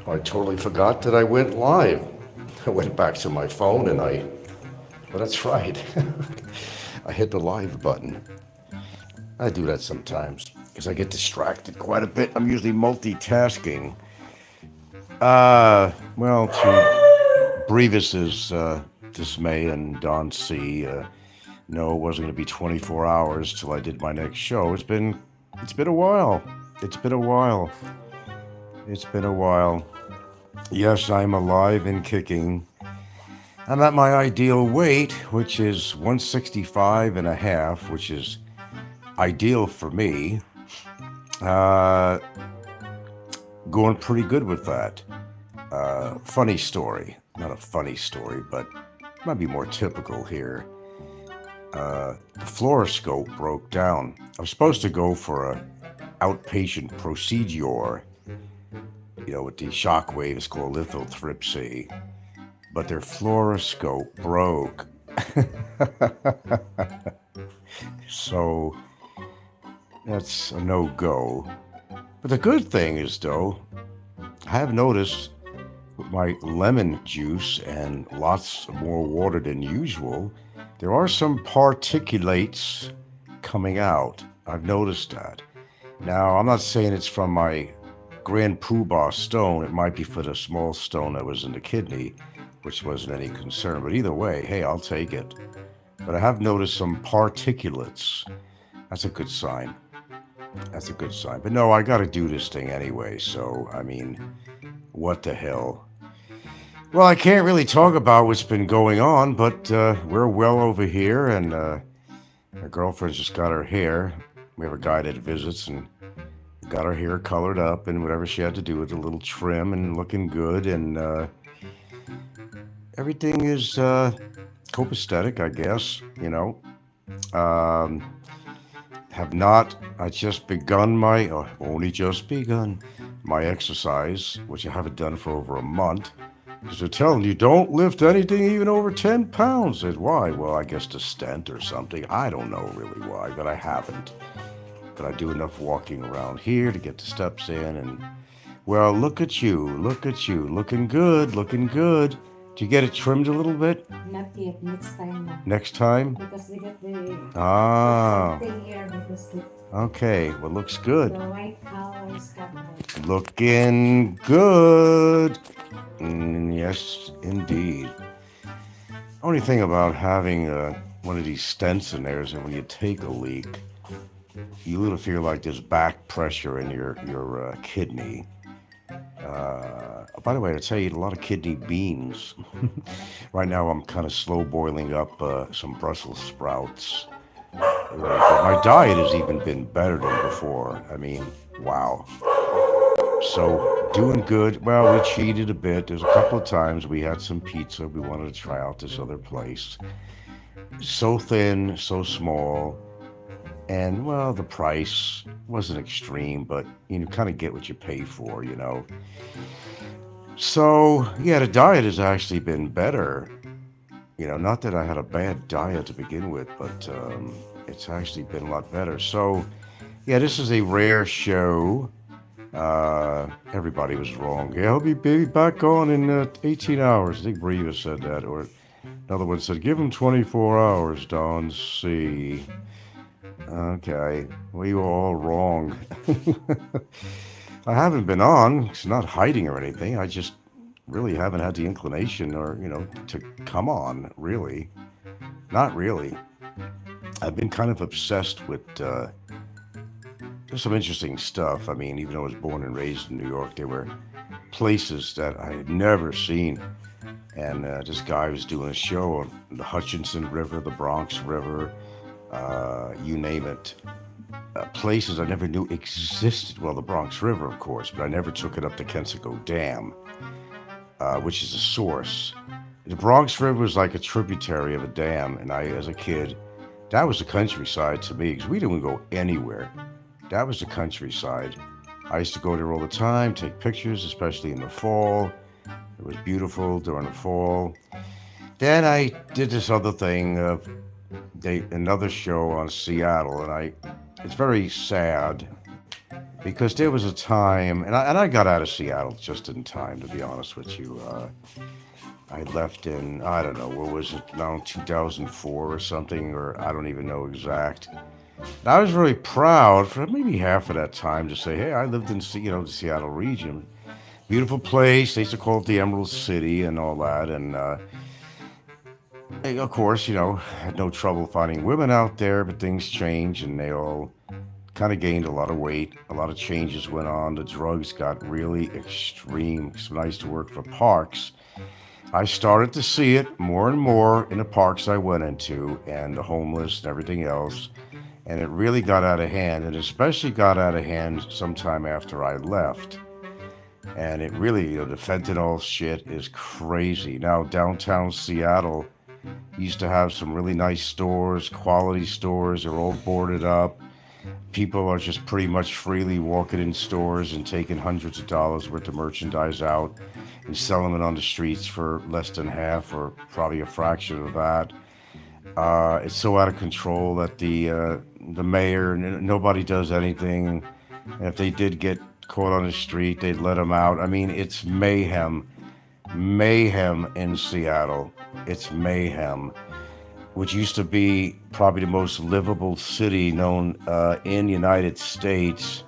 I totally forgot that I went live. I went back to my phone and well, that's right. I hit the live button. I do that sometimes because I get distracted quite a bit. I'm usually multitasking. Well, to Brevis's dismay and Don C, no, it wasn't going to be 24 hours till I did my next show. It's been a while. It's been a while. It's been a while. Yes, I'm alive and kicking. I'm at my ideal weight, which is 165 and a half, which is ideal for me. Going pretty good with that. Funny story. Not a funny story, but it might be more typical here. The fluoroscope broke down. I was supposed to go for a outpatient procedure, with the shock waves called lithotripsy, but their fluoroscope broke. So that's a no-go. But the good thing is, though, I have noticed with my lemon juice and lots more water than usual, there are some particulates coming out. I've noticed that. Now, I'm not saying it's from my Grand Poobah stone. It might be for the small stone that was in the kidney, which wasn't any concern. But either way, hey, I'll take it. But I have noticed some particulates. That's a good sign. That's a good sign. But no, I got to do this thing anyway. So, I mean, what the hell? Well, I can't really talk about what's been going on, but we're well over here, and my girlfriend just got her hair. We have a guy that visits and got her hair colored up and whatever she had to do with a little trim and looking good, and everything is copacetic, I guess, I just begun only just begun my exercise, which I haven't done for over a month. Because they're telling you, don't lift anything even over 10 pounds. Said, why? Well, I guess to stent or something. I don't know really why, but I haven't. But I do enough walking around here to get the steps in. And, well, look at you. Looking good. Did you get it trimmed a little bit? Not yet. Next time na. Next time? Because we got the something here because the Okay, well, looks good. white color is covered. Looking good. Yes, indeed. Only thing about having one of these stents in there is that when you take a leak, you little feel like there's back pressure in your kidney. By the way, I tell you, eat a lot of kidney beans. Right now, I'm kind of slow boiling up some Brussels sprouts. My diet has even been better than before. I mean, wow. So, doing good. Well, we cheated a bit. There's a couple of times we had some pizza. We wanted to try out this other place. So thin, so small. And, well, the price wasn't extreme, but you kind of get what you pay for, So, yeah, the diet has actually been better. Not that I had a bad diet to begin with, but it's actually been a lot better. So, yeah, this is a rare show. Everybody was wrong. Yeah, I'll be back on in 18 hours. I think Breva said that. Or another one said, give him 24 hours, Don C. Okay, we were all wrong. I haven't been on. It's not hiding or anything. I just really haven't had the inclination or, to come on, really. Not really. I've been kind of obsessed with there's some interesting stuff. I mean, even though I was born and raised in New York, there were places that I had never seen. And this guy was doing a show on the Hutchinson River, the Bronx River, you name it. Places I never knew existed. Well, the Bronx River, of course, but I never took it up the Kensico Dam, which is a source. The Bronx River was like a tributary of a dam, and as a kid, that was the countryside to me, because we didn't go anywhere. That was the countryside. I used to go there all the time, take pictures, especially in the fall. It was beautiful during the fall. Then I did this other thing, another show on Seattle, and it's very sad because there was a time, and I got out of Seattle just in time, to be honest with you. I left in, I don't know, what was it, around 2004 or something, or I don't even know exact. And I was really proud for maybe half of that time to say, hey, I lived in, the Seattle region. Beautiful place. They used to call it the Emerald City and all that. And of course, had no trouble finding women out there, but things changed and they all kind of gained a lot of weight. A lot of changes went on. The drugs got really extreme. So when I used to work for parks, I started to see it more and more in the parks I went into and the homeless and everything else. And it really got out of hand, and especially got out of hand sometime after I left. And it really, the fentanyl shit is crazy. Now, downtown Seattle used to have some really nice stores, quality stores. They're all boarded up. People are just pretty much freely walking in stores and taking hundreds of dollars worth of merchandise out and selling it on the streets for less than half or probably a fraction of that. It's so out of control that the mayor, nobody does anything. And if they did get caught on the street, they'd let them out. I mean, it's mayhem, mayhem in Seattle. It's mayhem, which used to be probably the most livable city known in the United States,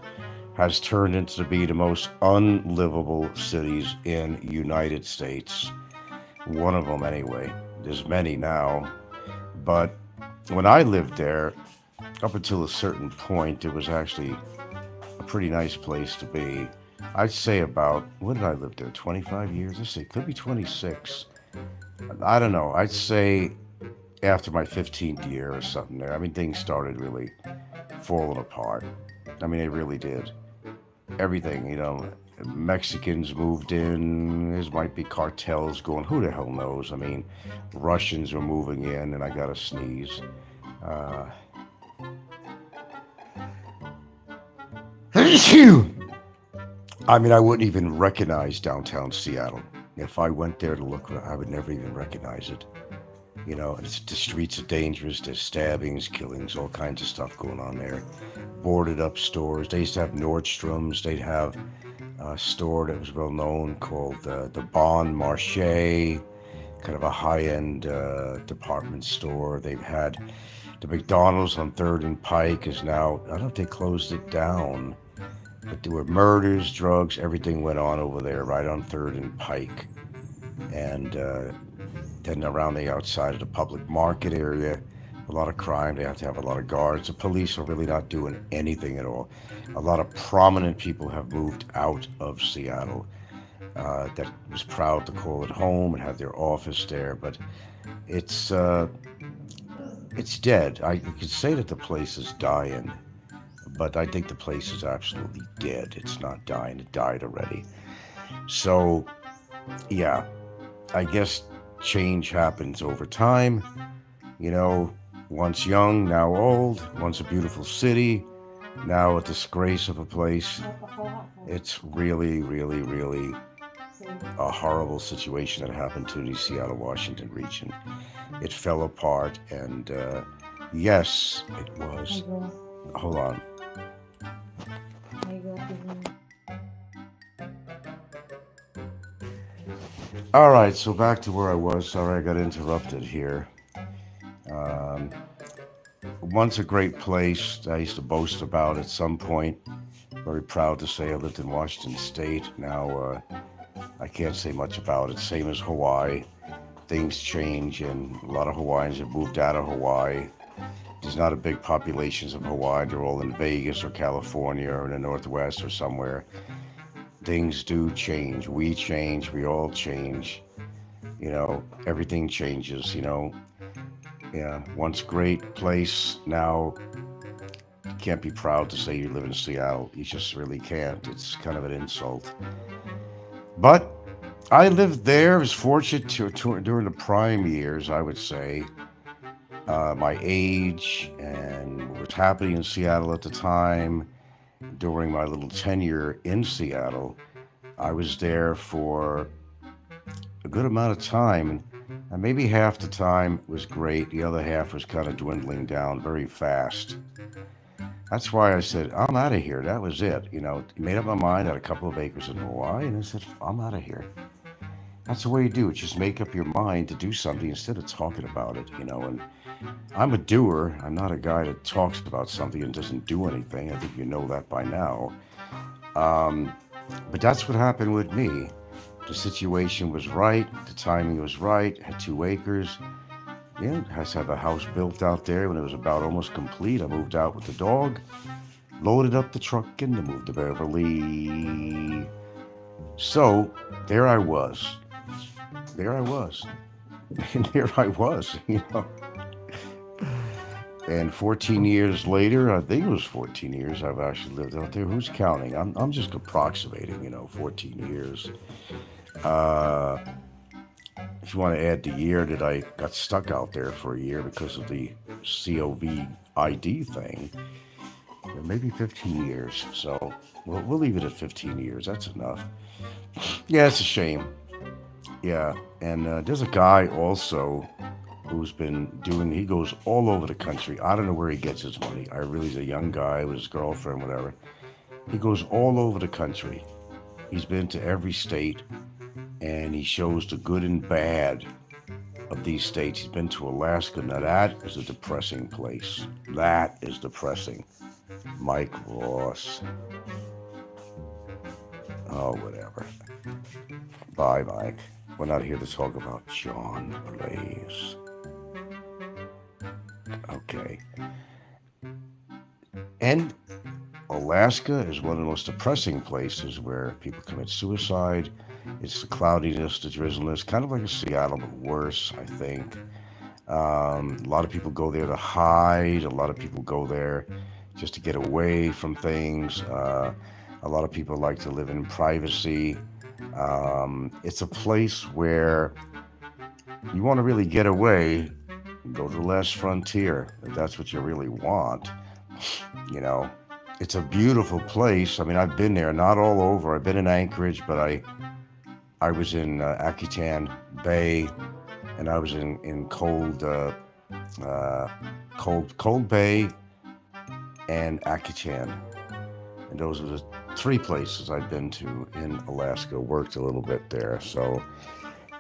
has turned into be the most unlivable cities in United States. One of them, anyway. There's many now, but when I lived there, up until a certain point, it was actually a pretty nice place to be. I'd say about, what did I live there? 25 years? Let's say, it could be 26. I don't know. I'd say after my 15th year or something there. I mean, things started really falling apart. I mean, they really did. Everything, Mexicans moved in. There might be cartels going. Who the hell knows? I mean, Russians were moving in, and I got to sneeze. Uh, I mean, I wouldn't even recognize downtown Seattle. If I went there to look, I would never even recognize it. The streets are dangerous. There's stabbings, killings, all kinds of stuff going on there. Boarded up stores. They used to have Nordstrom's. They'd have a store that was well known called the Bon Marché, kind of a high-end department store. They've had the McDonald's on 3rd and Pike is now, I don't know if they closed it down, but there were murders, drugs, everything went on over there right on 3rd and Pike. And then around the outside of the public market area, a lot of crime. They have to have a lot of guards. The police are really not doing anything at all. A lot of prominent people have moved out of Seattle that was proud to call it home and have their office there, but it's dead. I could say that the place is dying, but I think the place is absolutely dead. It's not dying. It died already. So, yeah, I guess change happens over time. Once young, now old. Once a beautiful city, now a disgrace of a place. It's really, really, really a horrible situation that happened to the Seattle, Washington region. It fell apart, and yes, it was. Hold on. All right, so back to where I was. Sorry, I got interrupted here. Once a great place I used to boast about at some point. Very proud to say I lived in Washington State. Now I can't say much about it. Same as Hawaii. Things change, and a lot of Hawaiians have moved out of Hawaii. There's not a big populations of Hawaii. They're all in Vegas or California or in the Northwest or somewhere. Things do change. We change. We all change. Everything changes, Yeah, once great place, now you can't be proud to say you live in Seattle. You just really can't. It's kind of an insult. But I lived there. I was fortunate during the prime years, I would say. My age and what was happening in Seattle at the time, during my little tenure in Seattle, I was there for a good amount of time. And maybe half the time was great. The other half was kind of dwindling down very fast. That's why I said, I'm out of here. That was it. Made up my mind. Had a couple of acres in Hawaii, and I said, I'm out of here. That's the way you do it. Just make up your mind to do something instead of talking about it. And I'm a doer. I'm not a guy that talks about something and doesn't do anything. I think you know that by now. Um, but that's what happened with me. The situation was right. The timing was right. Had 2 acres. Yeah, has to have a house built out there. When it was about almost complete, I moved out with the dog, loaded up the truck, and moved to Beverly. So there I was. There I was. And there I was. And 14 years later, I think it was 14 years I've actually lived out there. Who's counting? I'm just approximating, 14 years. Uh, if you want to add the year that I got stuck out there for a year because of the COVID thing, maybe 15 years. So we'll leave it at 15 years. That's enough. Yeah, it's a shame. Yeah, and there's a guy also who's been he goes all over the country. I don't know where he gets his money. He's a young guy with his girlfriend, whatever. He goes all over the country. He's been to every state, and he shows the good and bad of these states. He's been to Alaska. Now that is a depressing place. That is depressing. Mike Ross. Oh, whatever. Bye, Mike. We're not here to talk about John Blaze. Okay. And Alaska is one of the most depressing places where people commit suicide. It's the cloudiness, the drizzleness, kind of like a Seattle, but worse, I think. A lot of people go there to hide. A lot of people go there just to get away from things. A lot of people like to live in privacy. It's a place where you want to really get away, go to the last frontier, if that's what you really want. You know, it's a beautiful place. I mean, I've been there, not all over. I've been in Anchorage, but I was in Akitan Bay, and I was in Cold Bay and Akitan. And those were the 3 places I'd been to in Alaska. Worked a little bit there. So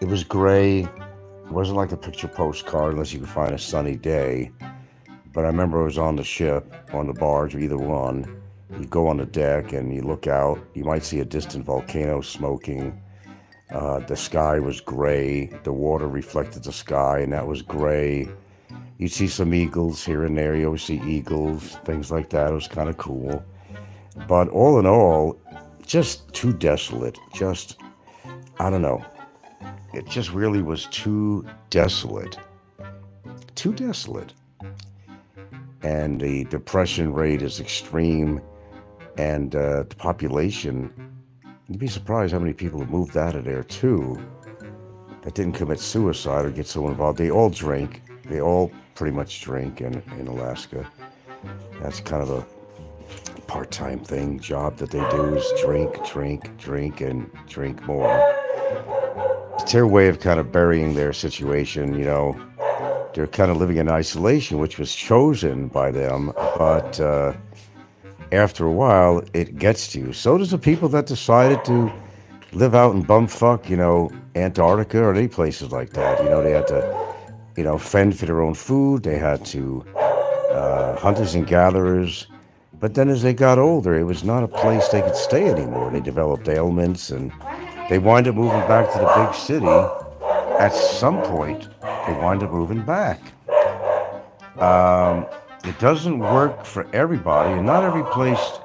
it was gray. It wasn't like a picture postcard unless you could find a sunny day. But I remember I was on the ship, on the barge, or either one. You go on the deck and you look out. You might see a distant volcano smoking. The sky was gray. The water reflected the sky, and that was gray. You'd see some eagles here and there. You always see eagles, things like that. It was kind of cool. But all in all, just too desolate. Just, I don't know. It just really was too desolate. Too desolate. And the depression rate is extreme. And the population, you'd be surprised how many people have moved out of there too that didn't commit suicide or get so involved. They all drink. They all pretty much drink in Alaska. That's kind of a part-time job that they do is drink, and drink more. It's their way of kind of burying their situation, They're kind of living in isolation, which was chosen by them, but after a while, it gets to you. So does the people that decided to live out in bumfuck, Antarctica or any places like that. They had to, fend for their own food. They had to, hunters and gatherers. But then as they got older, it was not a place they could stay anymore. They developed ailments, and they wind up moving back to the big city. At some point, they wind up moving back. It doesn't work for everybody, and not every place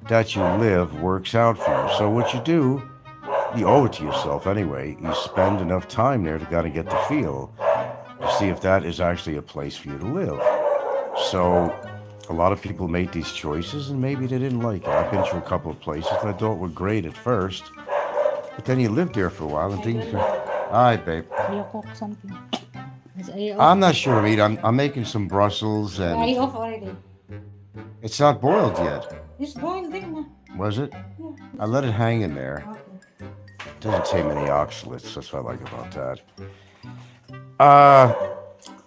that you live works out for you. So what you do, you owe it to yourself anyway. You spend enough time there to kind of get the feel to see if that is actually a place for you to live. So a lot of people make these choices, and maybe they didn't like it. I've been to a couple of places that I thought were great at first, but then you live there for a while and things go, all right, babe. You cook something. I'm not sure, Reed. I'm making some Brussels, Are and you off already? it's not boiled yet. It's boiled then. Was it? Yeah. I let it hang in there. Okay. It doesn't take many oxalates. That's what I like about that.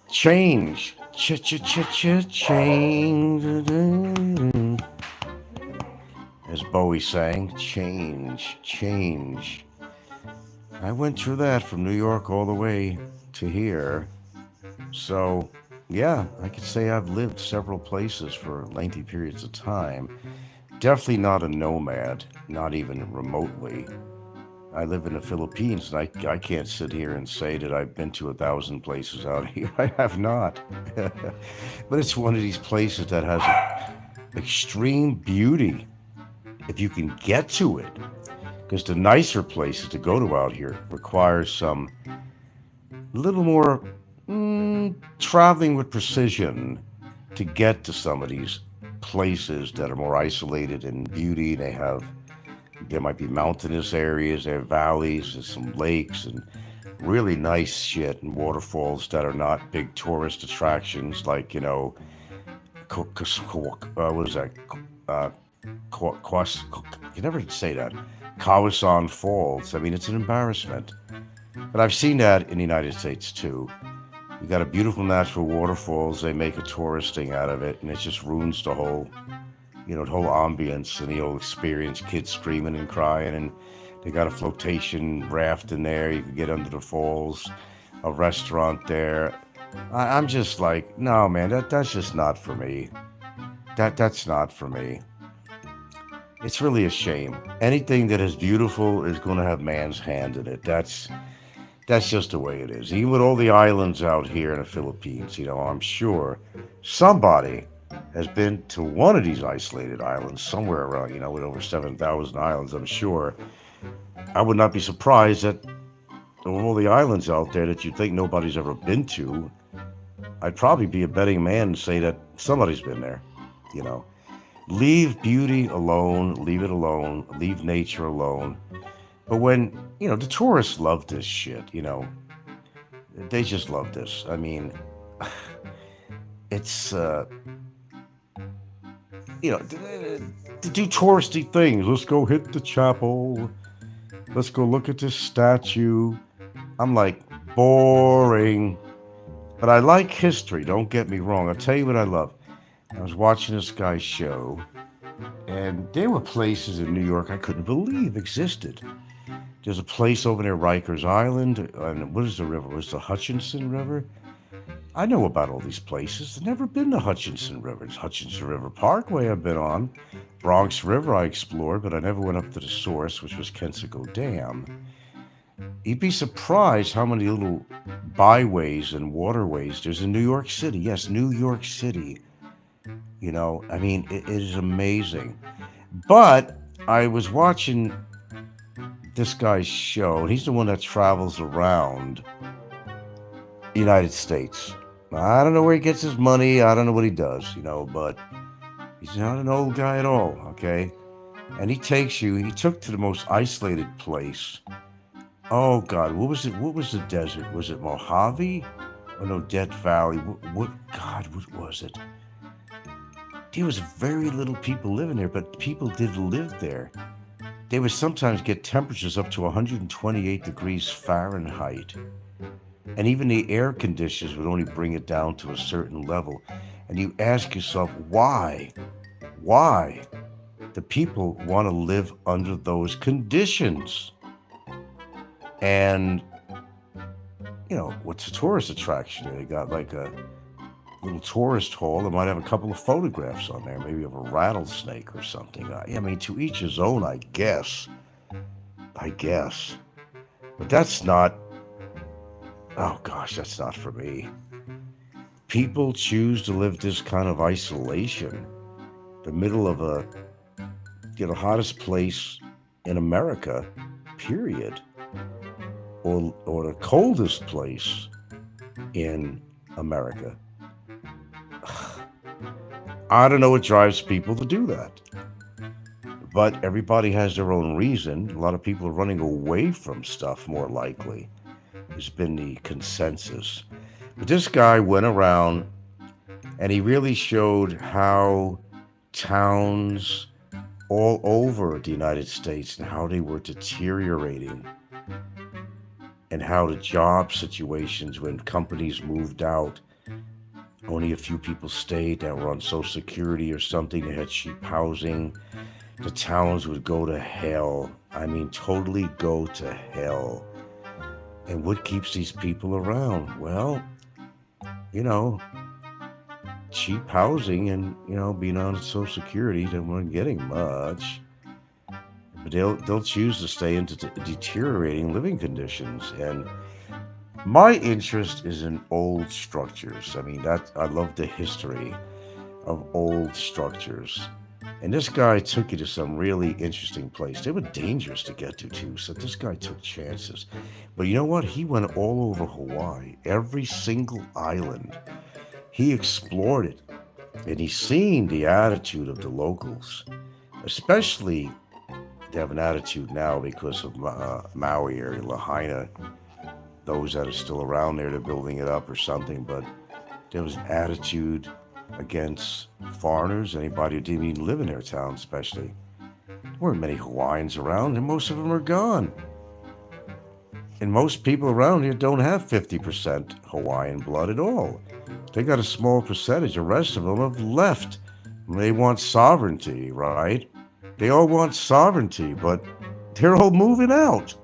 Change. Change. As Bowie sang, change, change. I went through that from New York all the way to here. So, yeah, I could say I've lived several places for lengthy periods of time. Definitely not a nomad, not even remotely. I live in the Philippines, and I can't sit here and say that I've been to 1,000 places out here. I have not. But it's one of these places that has extreme beauty if you can get to it. Because the nicer places to go to out here requires some little more traveling with precision to get to some of these places that are more isolated in beauty. There might be mountainous areas, there are valleys, there's some lakes and really nice shit and waterfalls that are not big tourist attractions like, what is that? Uh, you never say that. Kawasan Falls. I mean, it's an embarrassment. But I've seen that in the United States too. You got a beautiful natural waterfalls. They make a tourist thing out of it, and it just ruins the whole ambience and the whole experience. Kids screaming and crying, and they got a flotation raft in there. You can get under the falls. A restaurant there. I'm just like, no, man, that's just not for me. That's not for me. It's really a shame. Anything that is beautiful is going to have man's hand in it. That's just the way it is. Even with all the islands out here in the Philippines, I'm sure somebody has been to one of these isolated islands somewhere around, with over 7,000 islands. I'm sure. I would not be surprised that of all the islands out there that you think nobody's ever been to, I'd probably be a betting man and say that somebody's been there, you know. Leave beauty alone, leave it alone, leave nature alone. But when, the tourists love this shit, they just love this. I mean, it's, to do touristy things. Let's go hit the chapel. Let's go look at this statue. I'm like, boring. But I like history, don't get me wrong. I'll tell you what I love. I was watching this guy's show, and there were places in New York I couldn't believe existed. There's a place over near Rikers Island, and what is the river? Was the Hutchinson River? I know about all these places. I've never been to Hutchinson River. It's Hutchinson River Parkway I've been on. Bronx River I explored, but I never went up to the source, which was Kensico Dam. You'd be surprised how many little byways and waterways there's in New York City. Yes, New York City. I mean, it is amazing. But I was watching this guy's show, and he's the one that travels around the United States. I don't know where he gets his money. I don't know what he does, but he's not an old guy at all, okay? And he took to the most isolated place. Oh, God, what was it? What was the desert? Was it Mojave? Oh, no, Death Valley. What was it? There was very little people living there, but people did live there. They would sometimes get temperatures up to 128 degrees Fahrenheit. And even the air conditioners would only bring it down to a certain level. And you ask yourself, why? Why do people want to live under those conditions? And, what's a tourist attraction? They got like a little tourist hall that might have a couple of photographs on there, maybe of a rattlesnake or something. I mean, to each his own, I guess. But that's not, oh gosh, that's not for me. People choose to live this kind of isolation. The middle of hottest place in America, period. Or the coldest place in America. I don't know what drives people to do that. But everybody has their own reason. A lot of people are running away from stuff, more likely. Has been the consensus. But this guy went around and he really showed how towns all over the United States and how they were deteriorating, and how the job situations when companies moved out, only a few people stayed that were on Social Security or something. They had cheap housing. the towns would go to hell. I mean, totally go to hell. And what keeps these people around? Well, you know, cheap housing and, being on Social Security. They weren't getting much. But they'll choose to stay into deteriorating living conditions. And my interest is in old structures. I mean, I love the history of old structures. And this guy took you to some really interesting place. They were dangerous to get to too, so this guy took chances. But you know what? He went all over Hawaii, every single island. He explored it, and he's seen the attitude of the locals, especially they have an attitude now because of Maui area, Lahaina. Those that are still around there, they're building it up or something. But there was an attitude against foreigners, anybody who didn't even live in their town, especially. There weren't many Hawaiians around, and most of them are gone. And most people around here don't have 50% Hawaiian blood at all. They got a small percentage. The rest of them have left. They want sovereignty, right? They all want sovereignty, but they're all moving out.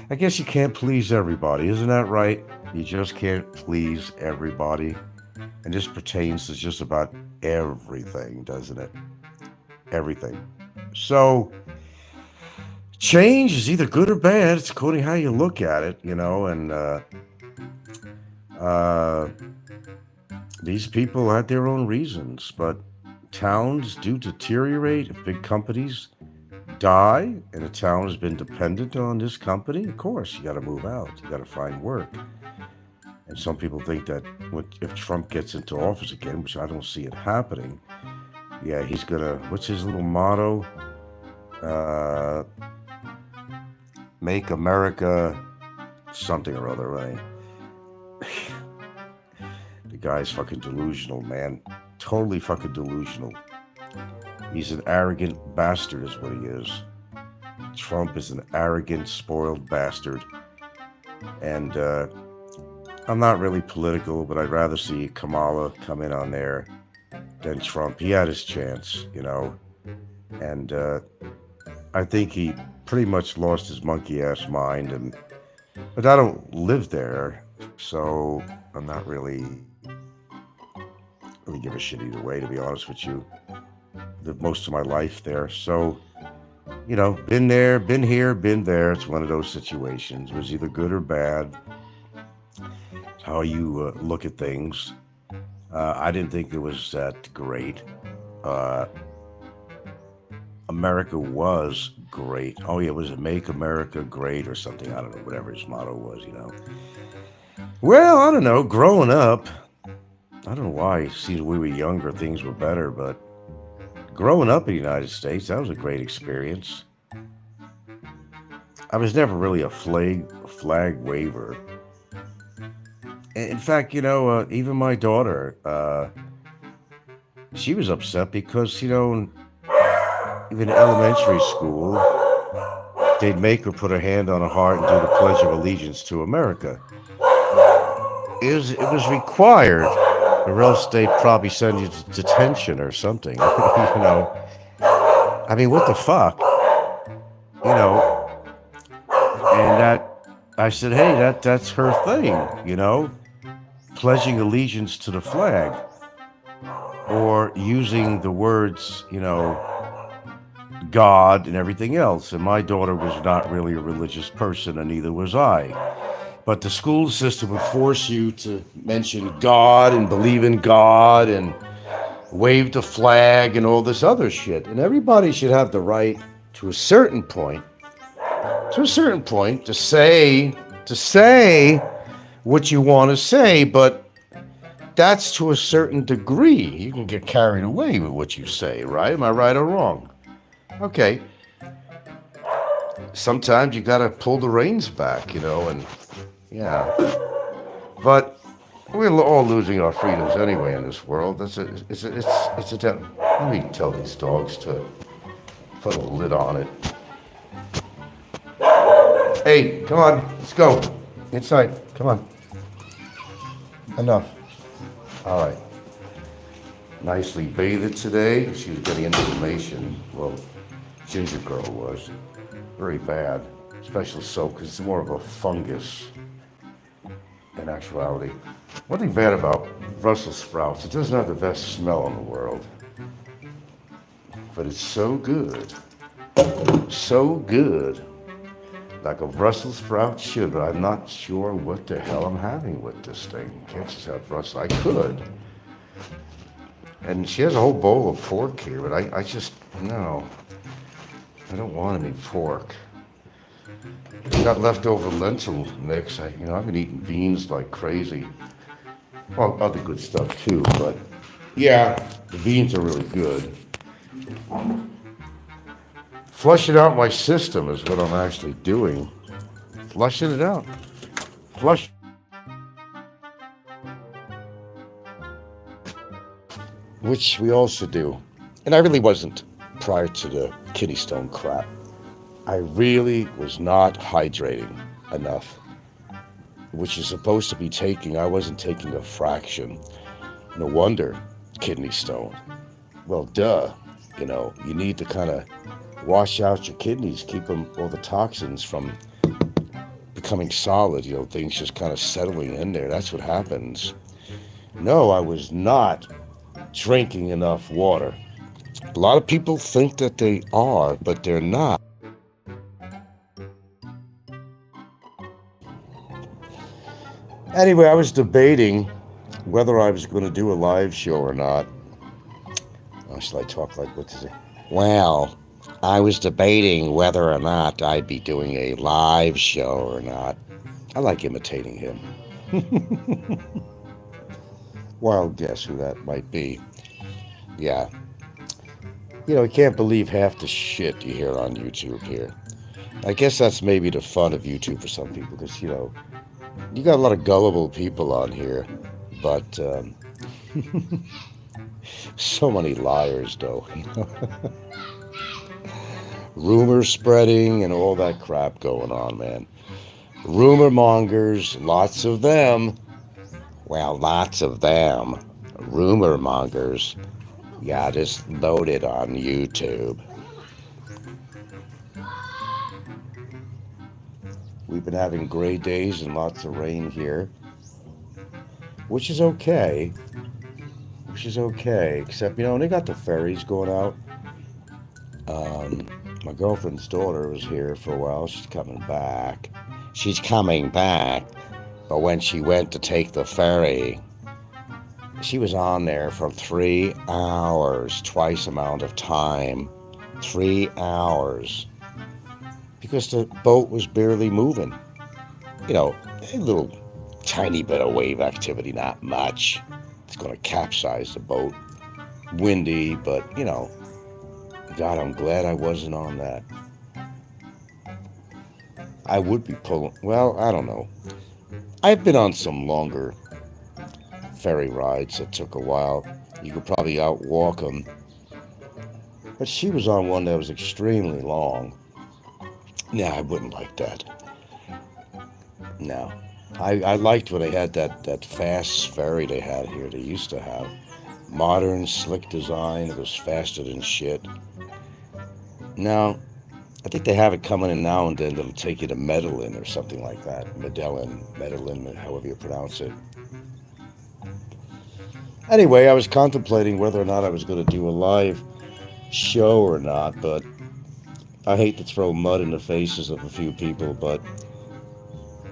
I guess you can't please everybody, isn't that right? You just can't please everybody. And this pertains to just about everything, doesn't it? Everything. So, change is either good or bad. It's according to how you look at it, and these people had their own reasons. But towns do deteriorate if big companies die and a town has been dependent on this company. Of course, you got to move out. You got to find work. And some people think that if Trump gets into office again, which I don't see it happening, yeah, he's gonna. What's his little motto? Make America something or other, right? The guy's fucking delusional, man. Totally fucking delusional. He's an arrogant bastard, is what he is. Trump is an arrogant, spoiled bastard. And I'm not really political, but I'd rather see Kamala come in on there than Trump. He had his chance, and I think he pretty much lost his monkey ass mind. But I don't live there, so I'm not really give a shit either way, to be honest with you. Lived most of my life there, so been there, been here, been there. It's one of those situations. It was either good or bad. How you look at things. I didn't think it was that great. America was great. Oh yeah, was it Make America Great or something? I don't know, whatever his motto was, Well, I don't know, growing up, I don't know why, it seems we were younger, things were better, but growing up in the United States, that was a great experience. I was never really a flag waver. In fact, even my daughter, she was upset because, even in elementary school, they'd make her put her hand on her heart and do the Pledge of Allegiance to America. It was required, or else they'd probably send you to detention or something. I mean, what the fuck? And I said, hey, that's her thing, pledging allegiance to the flag, or using the words, God and everything else. And my daughter was not really a religious person, and neither was I. But the school system would force you to mention God and believe in God and wave the flag and all this other shit. And everybody should have the right to a certain point, to say what you want to say, but that's to a certain degree. You can get carried away with what you say, right? Am I right or wrong? Okay. Sometimes you gotta pull the reins back, and yeah. But we're all losing our freedoms anyway in this world. Let me tell these dogs to put a lid on it. Hey, come on, let's go. Inside, come on. Enough. All right. nicely bathed today. She was getting inflammation. Well, Ginger Girl was. Very bad. Special soap because it's more of a fungus in actuality. One thing bad about Brussels sprouts, it doesn't have the best smell in the world. But it's so good. So good. Like a Brussels sprout should, but I'm not sure what the hell I'm having with this thing. Can't just have Brussels. I could. And she has a whole bowl of pork here, but I just, no. I don't want any pork. I got leftover lentil mix. I've been eating beans like crazy. Well, other good stuff too, but yeah, the beans are really good. Flushing out my system is what I'm actually doing. Flushing it out. Flush. Which we all should do. And I really wasn't prior to the kidney stone crap. I really was not hydrating enough, which is supposed to be taking. I wasn't taking a fraction. No wonder kidney stone. Well, duh. You need to kind of wash out your kidneys, keep them, all the toxins from becoming solid, things just kind of settling in there. That's what happens. No, I was not drinking enough water. A lot of people think that they are, but they're not. Anyway, I was debating whether I was going to do a live show or not. Oh, should I talk like, what is it? Well, I was debating whether or not I'd be doing a live show or not. I like imitating him. Wild guess who that might be. Yeah. I can't believe half the shit you hear on YouTube here. I guess that's maybe the fun of YouTube for some people, because, you got a lot of gullible people on here, but so many liars, though. Rumor spreading and all that crap going on, man. Rumor mongers, lots of them. Well, lots of them. Rumor mongers. Yeah, just loaded on YouTube. We've been having gray days and lots of rain here, which is okay. Except, they got the ferries going out. My girlfriend's daughter was here for a while. She's coming back. But when she went to take the ferry, she was on there for 3 hours, twice amount of time. 3 hours. Because the boat was barely moving. A little tiny bit of wave activity, not much. It's going to capsize the boat. Windy, but, God, I'm glad I wasn't on that. I would be pulling, well, I don't know. I've been on some longer ferry rides that took a while. You could probably outwalk them. But she was on one that was extremely long. Nah, I wouldn't like that. No. I liked when they had that fast ferry they had here. They used to have modern, slick design. It was faster than shit. Now, I think they have it coming in now and then that'll take you to Medellin or something like that. Medellin, however you pronounce it. Anyway, I was contemplating whether or not I was going to do a live show or not, but I hate to throw mud in the faces of a few people, but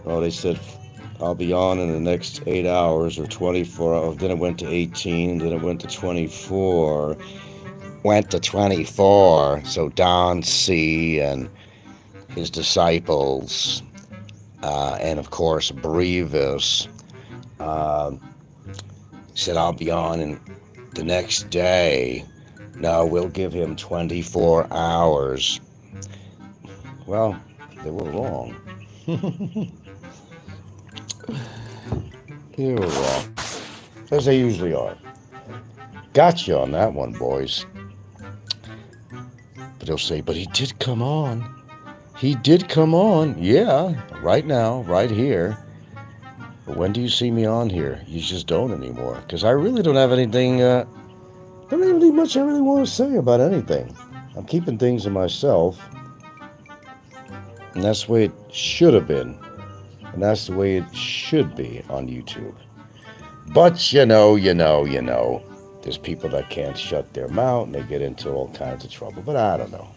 they said I'll be on in the next 8 hours or 24 hours. Then it went to 18, then it went to 24. So Don C. and his disciples, and of course Brevis, said I'll be on in the next day. No, we'll give him 24 hours. Well, they were wrong. They were wrong. As they usually are. Got you on that one, boys. But they'll say, but he did come on. Yeah, right now, right here. But when do you see me on here? You just don't anymore. Because I really don't have anything There ain't really much I really want to say about anything. I'm keeping things to myself. And that's the way it should have been. And that's the way it should be on YouTube. But you know, there's people that can't shut their mouth and they get into all kinds of trouble. But I don't know.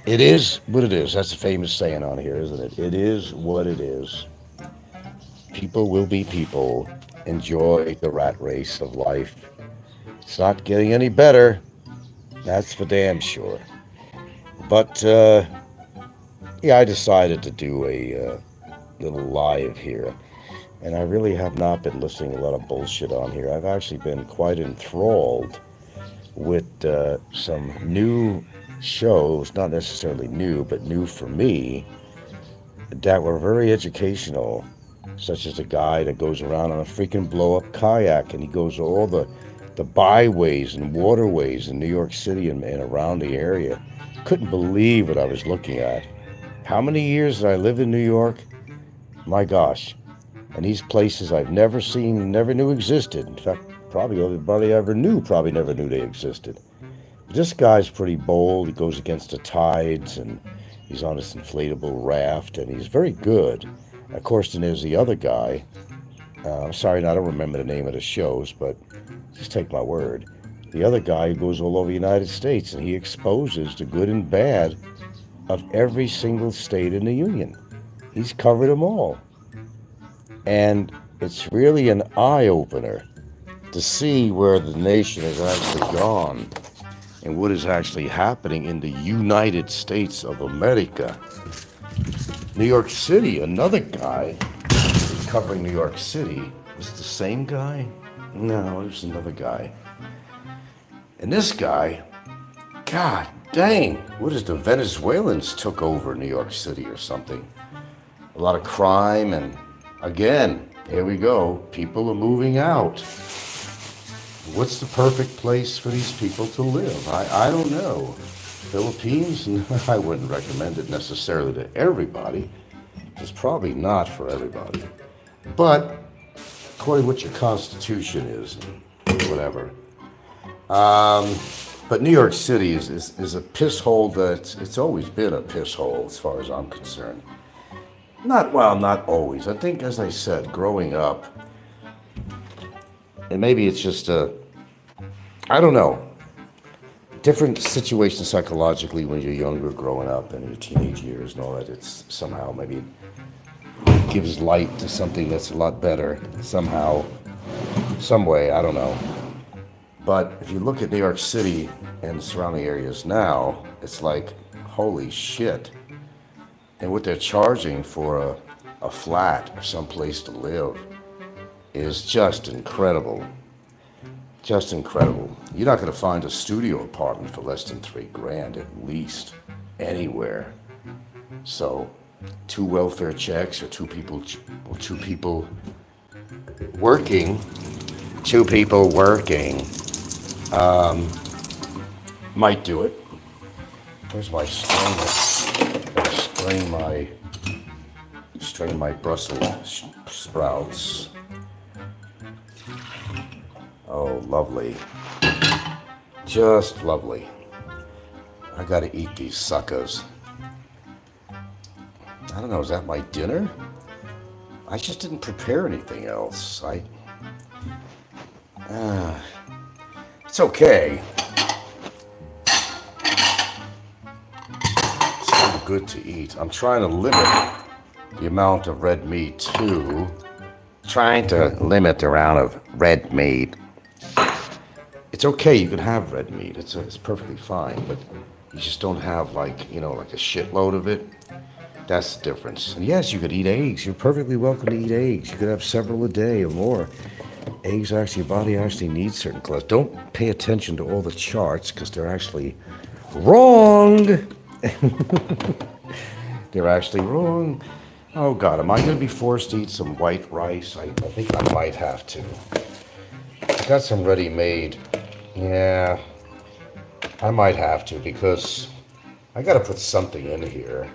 It is what it is. That's a famous saying on here, isn't it? It is what it is. People will be people. Enjoy the rat race of life. It's not getting any better. That's for damn sure. But, yeah, I decided to do a little live here. And I really have not been listening to a lot of bullshit on here. I've actually been quite enthralled with some new shows, not necessarily new, but new for me, that were very educational, such as a guy that goes around on a freaking blow-up kayak, and he goes all the byways and waterways in New York City and around the area. Couldn't believe what I was looking at. How many years did I live in New York? My gosh. And these places I've never seen, never knew existed. In fact, probably everybody I ever knew probably never knew they existed. But this guy's pretty bold. He goes against the tides, and he's on this inflatable raft, and he's very good. Of course, then there's the other guy. I'm sorry, I don't remember the name of the shows, but just take my word. The other guy who goes all over the United States, and he exposes the good and bad of every single state in the Union. He's covered them all. And it's really an eye-opener to see where the nation has actually gone and what is actually happening in the United States of America. New York City, another guy who's covering New York City. Was it the same guy? No, it was another guy. And this guy, God dang, what is the Venezuelans took over New York City or something? A lot of crime, and again, here we go. People are moving out. What's the perfect place for these people to live? I don't know. Philippines? I wouldn't recommend it necessarily to everybody. It's probably not for everybody. But according to what your constitution is, whatever. But New York City is a piss hole that it's always been a piss hole as far as I'm concerned. Not always. I think, as I said, growing up, and maybe it's just I don't know, different situations psychologically when you're younger, growing up, and your teenage years and all that. It's somehow maybe it gives light to something that's a lot better somehow, some way. I don't know. But if you look at New York City and surrounding areas now, it's like, holy shit. And what they're charging for a flat or some place to live is just incredible. Just incredible. You're not going to find a studio apartment for less than $3,000 at least anywhere. So 2 welfare checks or two people working, might do it. Where's my strainer? Strain my Brussels sprouts. Oh, lovely. Just lovely. I gotta eat these suckers. I don't know, is that my dinner? I just didn't prepare anything else. It's okay. It's so good to eat. I'm trying to limit the amount of red meat too. Trying to limit the amount of red meat. It's okay, you can have red meat. It's perfectly fine, but you just don't have like a shitload of it. That's the difference. And yes, you could eat eggs. You're perfectly welcome to eat eggs. You could have several a day or more. Eggs actually, your body actually needs certain cholesterol. Don't pay attention to all the charts because they're actually wrong. They're actually wrong. Oh God, am I going to be forced to eat some white rice? I think I might have to. I got some ready-made. Yeah, I might have to because I got to put something in here.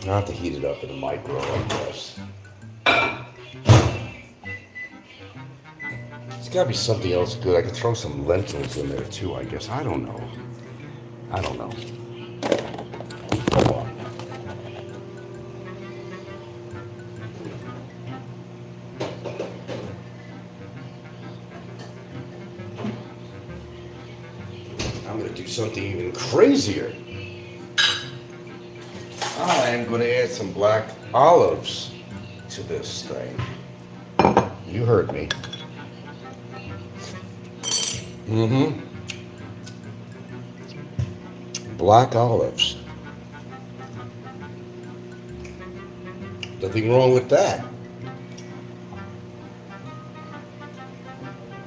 I'll have to heat it up in the micro, I guess. It's gotta be something else good. I could throw some lentils in there too, I guess. I don't know. I don't know. Hold on. I'm gonna do something even crazier. I am gonna add some black olives to this thing. You heard me. Mm-hmm. Black olives. Nothing wrong with that.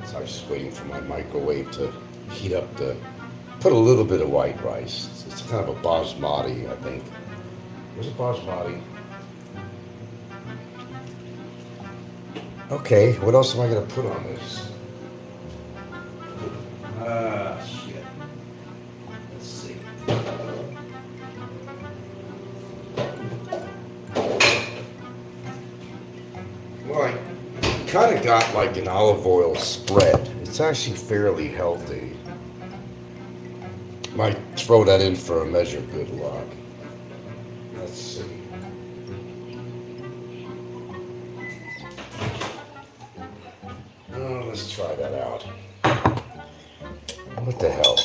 So I was just waiting for my microwave to heat up put a little bit of white rice. It's kind of a basmati, I think. Was it basmati? Okay, what else am I going to put on this? Shit. Let's see. Well, I kind of got like an olive oil spread. It's actually fairly healthy. Might throw that in for a measure of good luck. Let's see. Oh, let's try that out. What the hell?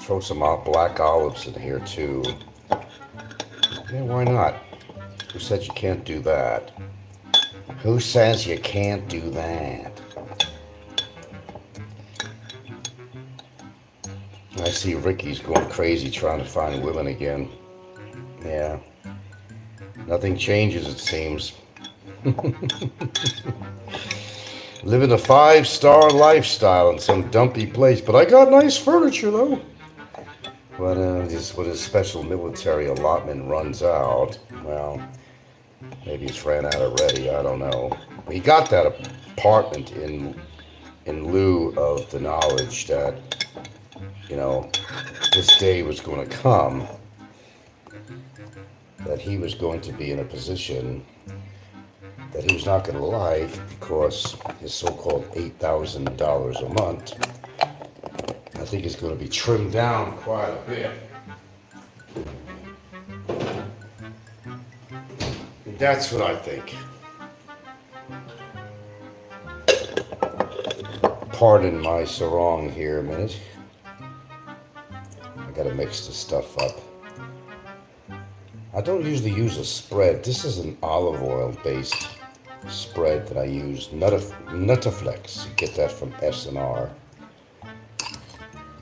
Throw some black olives in here too. Yeah, why not? Who said you can't do that? Who says you can't do that? I see Ricky's going crazy trying to find women again. Yeah. Nothing changes, it seems. Living a 5-star lifestyle in some dumpy place. But I got nice furniture, though. But just when his special military allotment runs out, well, maybe it's ran out already, I don't know. He got that apartment in lieu of the knowledge that, you know, this day was going to come, that he was going to be in a position that he was not going to like because his so-called $8,000 a month, I think is going to be trimmed down quite a bit. That's what I think. Pardon my sarong here a minute. I gotta mix this stuff up. I don't usually use a spread. This is an olive oil based spread that I use. Nutaflex. You get that from S&R.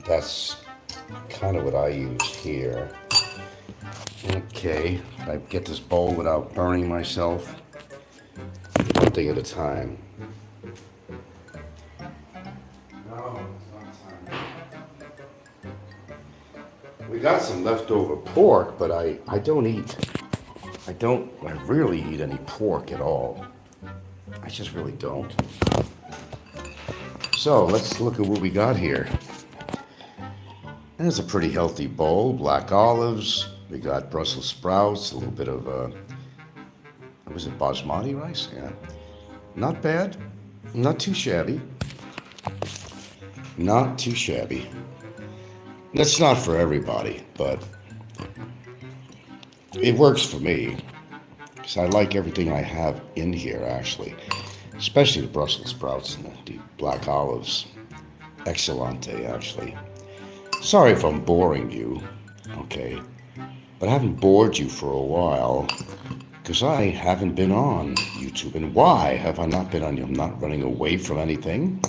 That's kind of what I use here. Okay, I get this bowl without burning myself. One thing at a time. We got some leftover pork, but I rarely eat any pork at all. I just really don't. So let's look at what we got here. There's a pretty healthy bowl, black olives. We got Brussels sprouts, a little bit of, was it basmati rice? Yeah. Not bad, not too shabby. Not too shabby. That's not for everybody, but it works for me. Because I like everything I have in here, actually. Especially the Brussels sprouts and the black olives. Excellente, actually. Sorry if I'm boring you, okay? But I haven't bored you for a while. Because I haven't been on YouTube. And why have I not been on? I'm not running away from anything.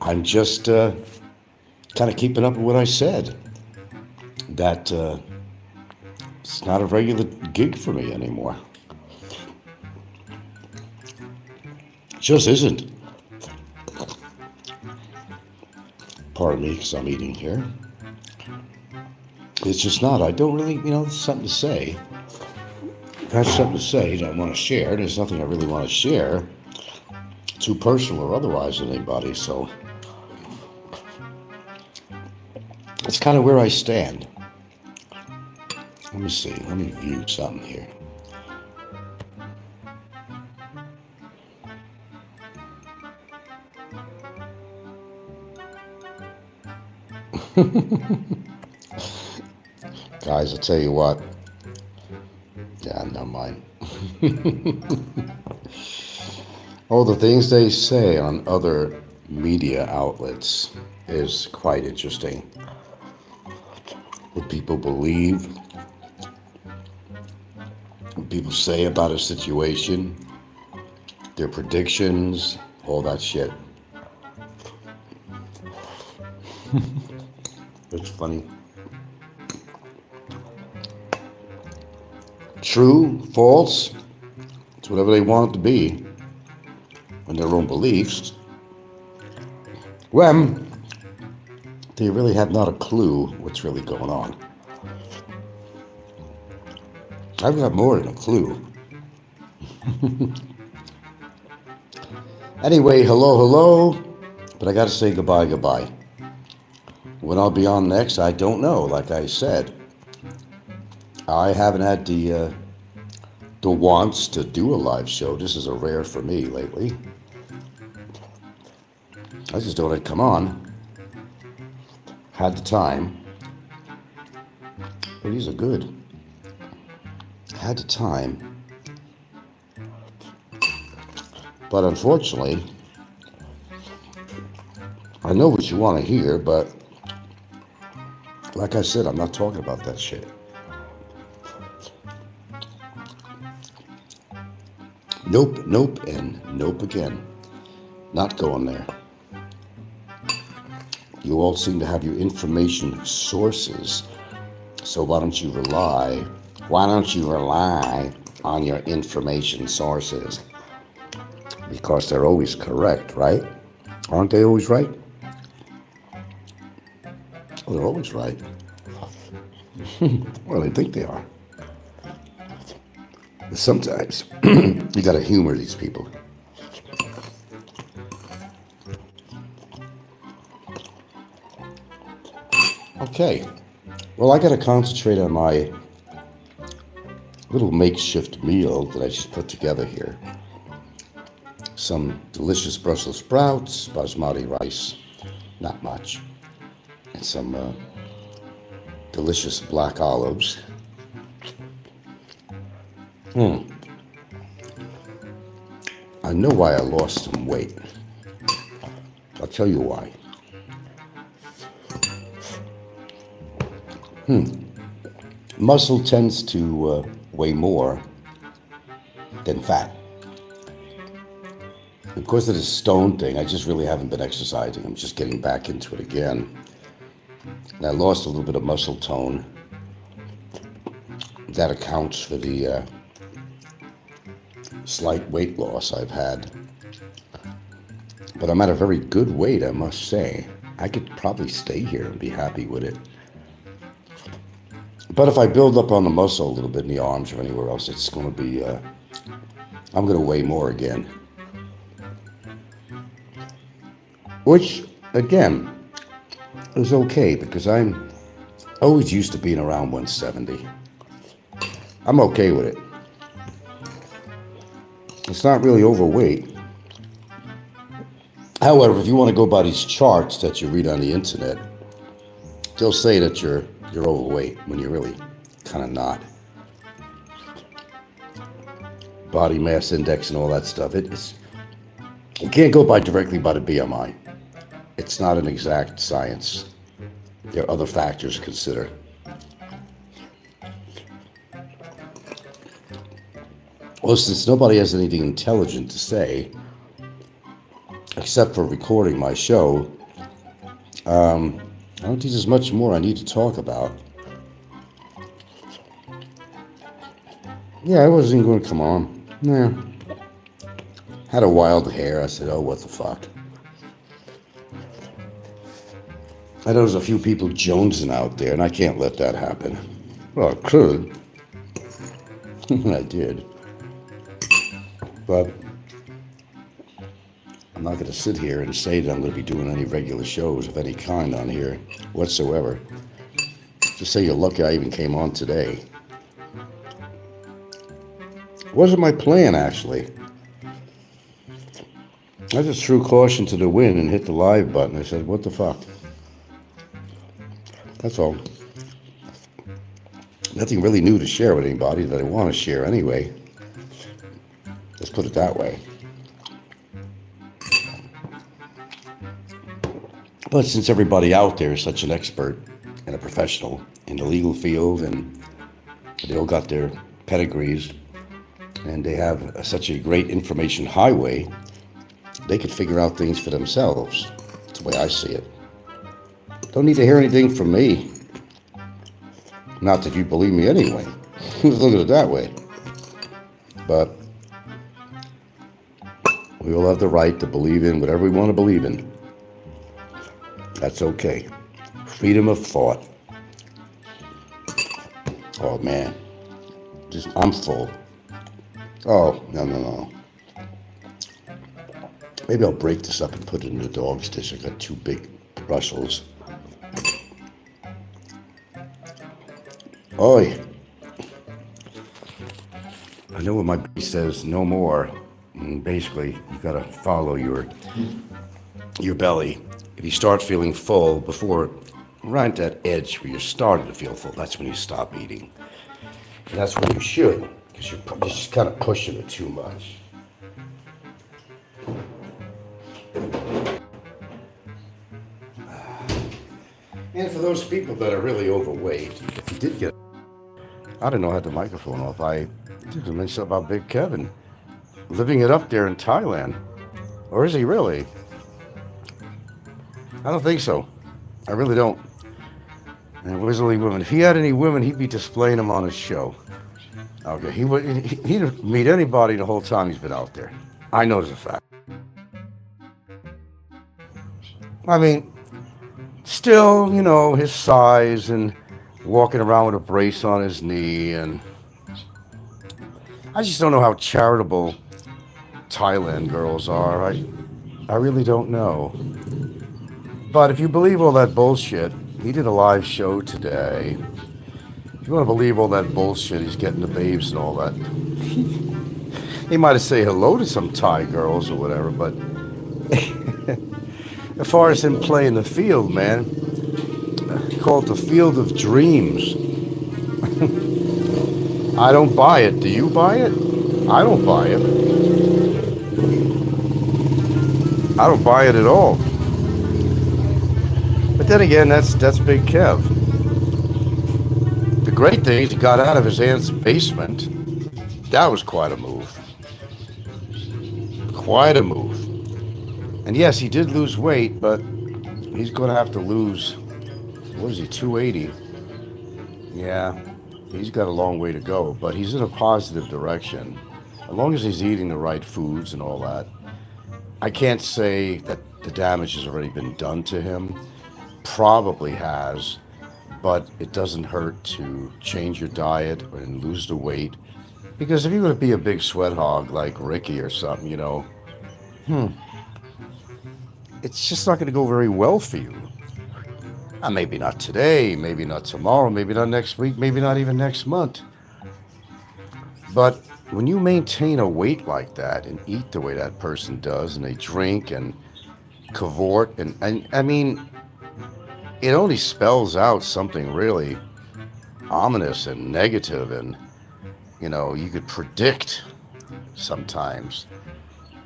I'm just kind of keeping up with what I said. That it's not a regular gig for me anymore. It just isn't. Pardon me, because I'm eating here. It's just not. I don't really, there's something to say. If I have something to say that I want to share, there's nothing I really want to share, too personal or otherwise, with anybody, so that's kind of where I stand. Let me see. Let me view something here. Guys, I'll tell you what. Yeah, never mind. Oh, the things they say on other media outlets is quite interesting. What people believe, what people say about a situation, their predictions, all that shit. It's funny. True, false, it's whatever they want it to be in their own beliefs. When they really have not a clue what's really going on. I've got more than a clue. Anyway, hello, but I gotta say goodbye. When I'll be on next, I don't know, like I said. I haven't had the wants to do a live show. This is a rare for me lately. I just thought I'd come on. Had the time. But these are good. Had the time. But unfortunately, I know what you want to hear, but like I said, I'm not talking about that shit. Nope, and nope again. Not going there. You all seem to have your information sources, so why don't you rely on your information sources? Because they're always correct, right? Aren't they always right? Well, they're always right. Well, they think they are. But sometimes you gotta humor these people. Okay, well, I gotta concentrate on my little makeshift meal that I just put together here. Some delicious Brussels sprouts, basmati rice, not much, and some delicious black olives. I know why I lost some weight. I'll tell you why. Muscle tends to weigh more than fat. Because of this stone thing, I just really haven't been exercising. I'm just getting back into it again. And I lost a little bit of muscle tone. That accounts for the slight weight loss I've had. But I'm at a very good weight, I must say. I could probably stay here and be happy with it. But if I build up on the muscle a little bit in the arms or anywhere else, it's going to be, I'm going to weigh more again. Which, again, is okay because I'm always used to being around 170. I'm okay with it. It's not really overweight. However, if you want to go by these charts that you read on the internet, they'll say that you're overweight when you're really kind of not. Body mass index and all that stuff. You can't go directly by the BMI. It's not an exact science. There are other factors to consider. Well, since nobody has anything intelligent to say, except for recording my show, I don't think there's much more I need to talk about. Yeah, I wasn't even going to come on. Nah. Had a wild hair. I said, oh, what the fuck. I know there's a few people jonesing out there, and I can't let that happen. Well, I could. I did. But I'm not going to sit here and say that I'm going to be doing any regular shows of any kind on here whatsoever. Just say you're lucky I even came on today. It wasn't my plan, actually. I just threw caution to the wind and hit the live button. I said, what the fuck? That's all. Nothing really new to share with anybody that I want to share anyway. Let's put it that way. But since everybody out there is such an expert and a professional in the legal field, and they all got their pedigrees, and they have such a great information highway, they could figure out things for themselves. That's the way I see it. Don't need to hear anything from me. Not that you believe me anyway. Look at it that way. But we all have the right to believe in whatever we want to believe in. That's okay. Freedom of thought. Oh man, I'm full. Oh, no. Maybe I'll break this up and put it in the dog's dish. I got 2 big Russells. Oi. I know what my B says, no more. And basically, you gotta follow your belly. If you start feeling full before, right at that edge where you're starting to feel full, that's when you stop eating. And that's when you should, because you're just kind of pushing it too much. And for those people that are really overweight, if you did get, I don't know, I had the microphone off. I did mention something about Big Kevin living it up there in Thailand. Or is he really? I don't think so. I really don't. And where's only women? If he had any women, he'd be displaying them on his show. Okay, he'd meet anybody the whole time he's been out there. I know it's a fact. I mean, still, you know, his size and walking around with a brace on his knee, and I just don't know how charitable Thailand girls are. I really don't know. But if you believe all that bullshit, he did a live show today. If you want to believe all that bullshit, he's getting the babes and all that. He might have said hello to some Thai girls or whatever, but as far as him playing the field, man, call it the field of dreams. I don't buy it. Do you buy it? I don't buy it. I don't buy it at all. But then again, that's Big Kev. The great thing is he got out of his aunt's basement. That was quite a move. Quite a move. And yes, he did lose weight, but he's going to have to lose, what is he, 280? Yeah, he's got a long way to go, but he's in a positive direction. As long as he's eating the right foods and all that. I can't say that the damage has already been done to him. Probably has, but it doesn't hurt to change your diet and lose the weight. Because if you're going to be a big sweat hog like Ricky or something, you know, it's just not going to go very well for you. Maybe not today, maybe not tomorrow, maybe not next week, maybe not even next month. But when you maintain a weight like that and eat the way that person does, and they drink and cavort, and I mean, it only spells out something really ominous and negative, and, you know, you could predict sometimes,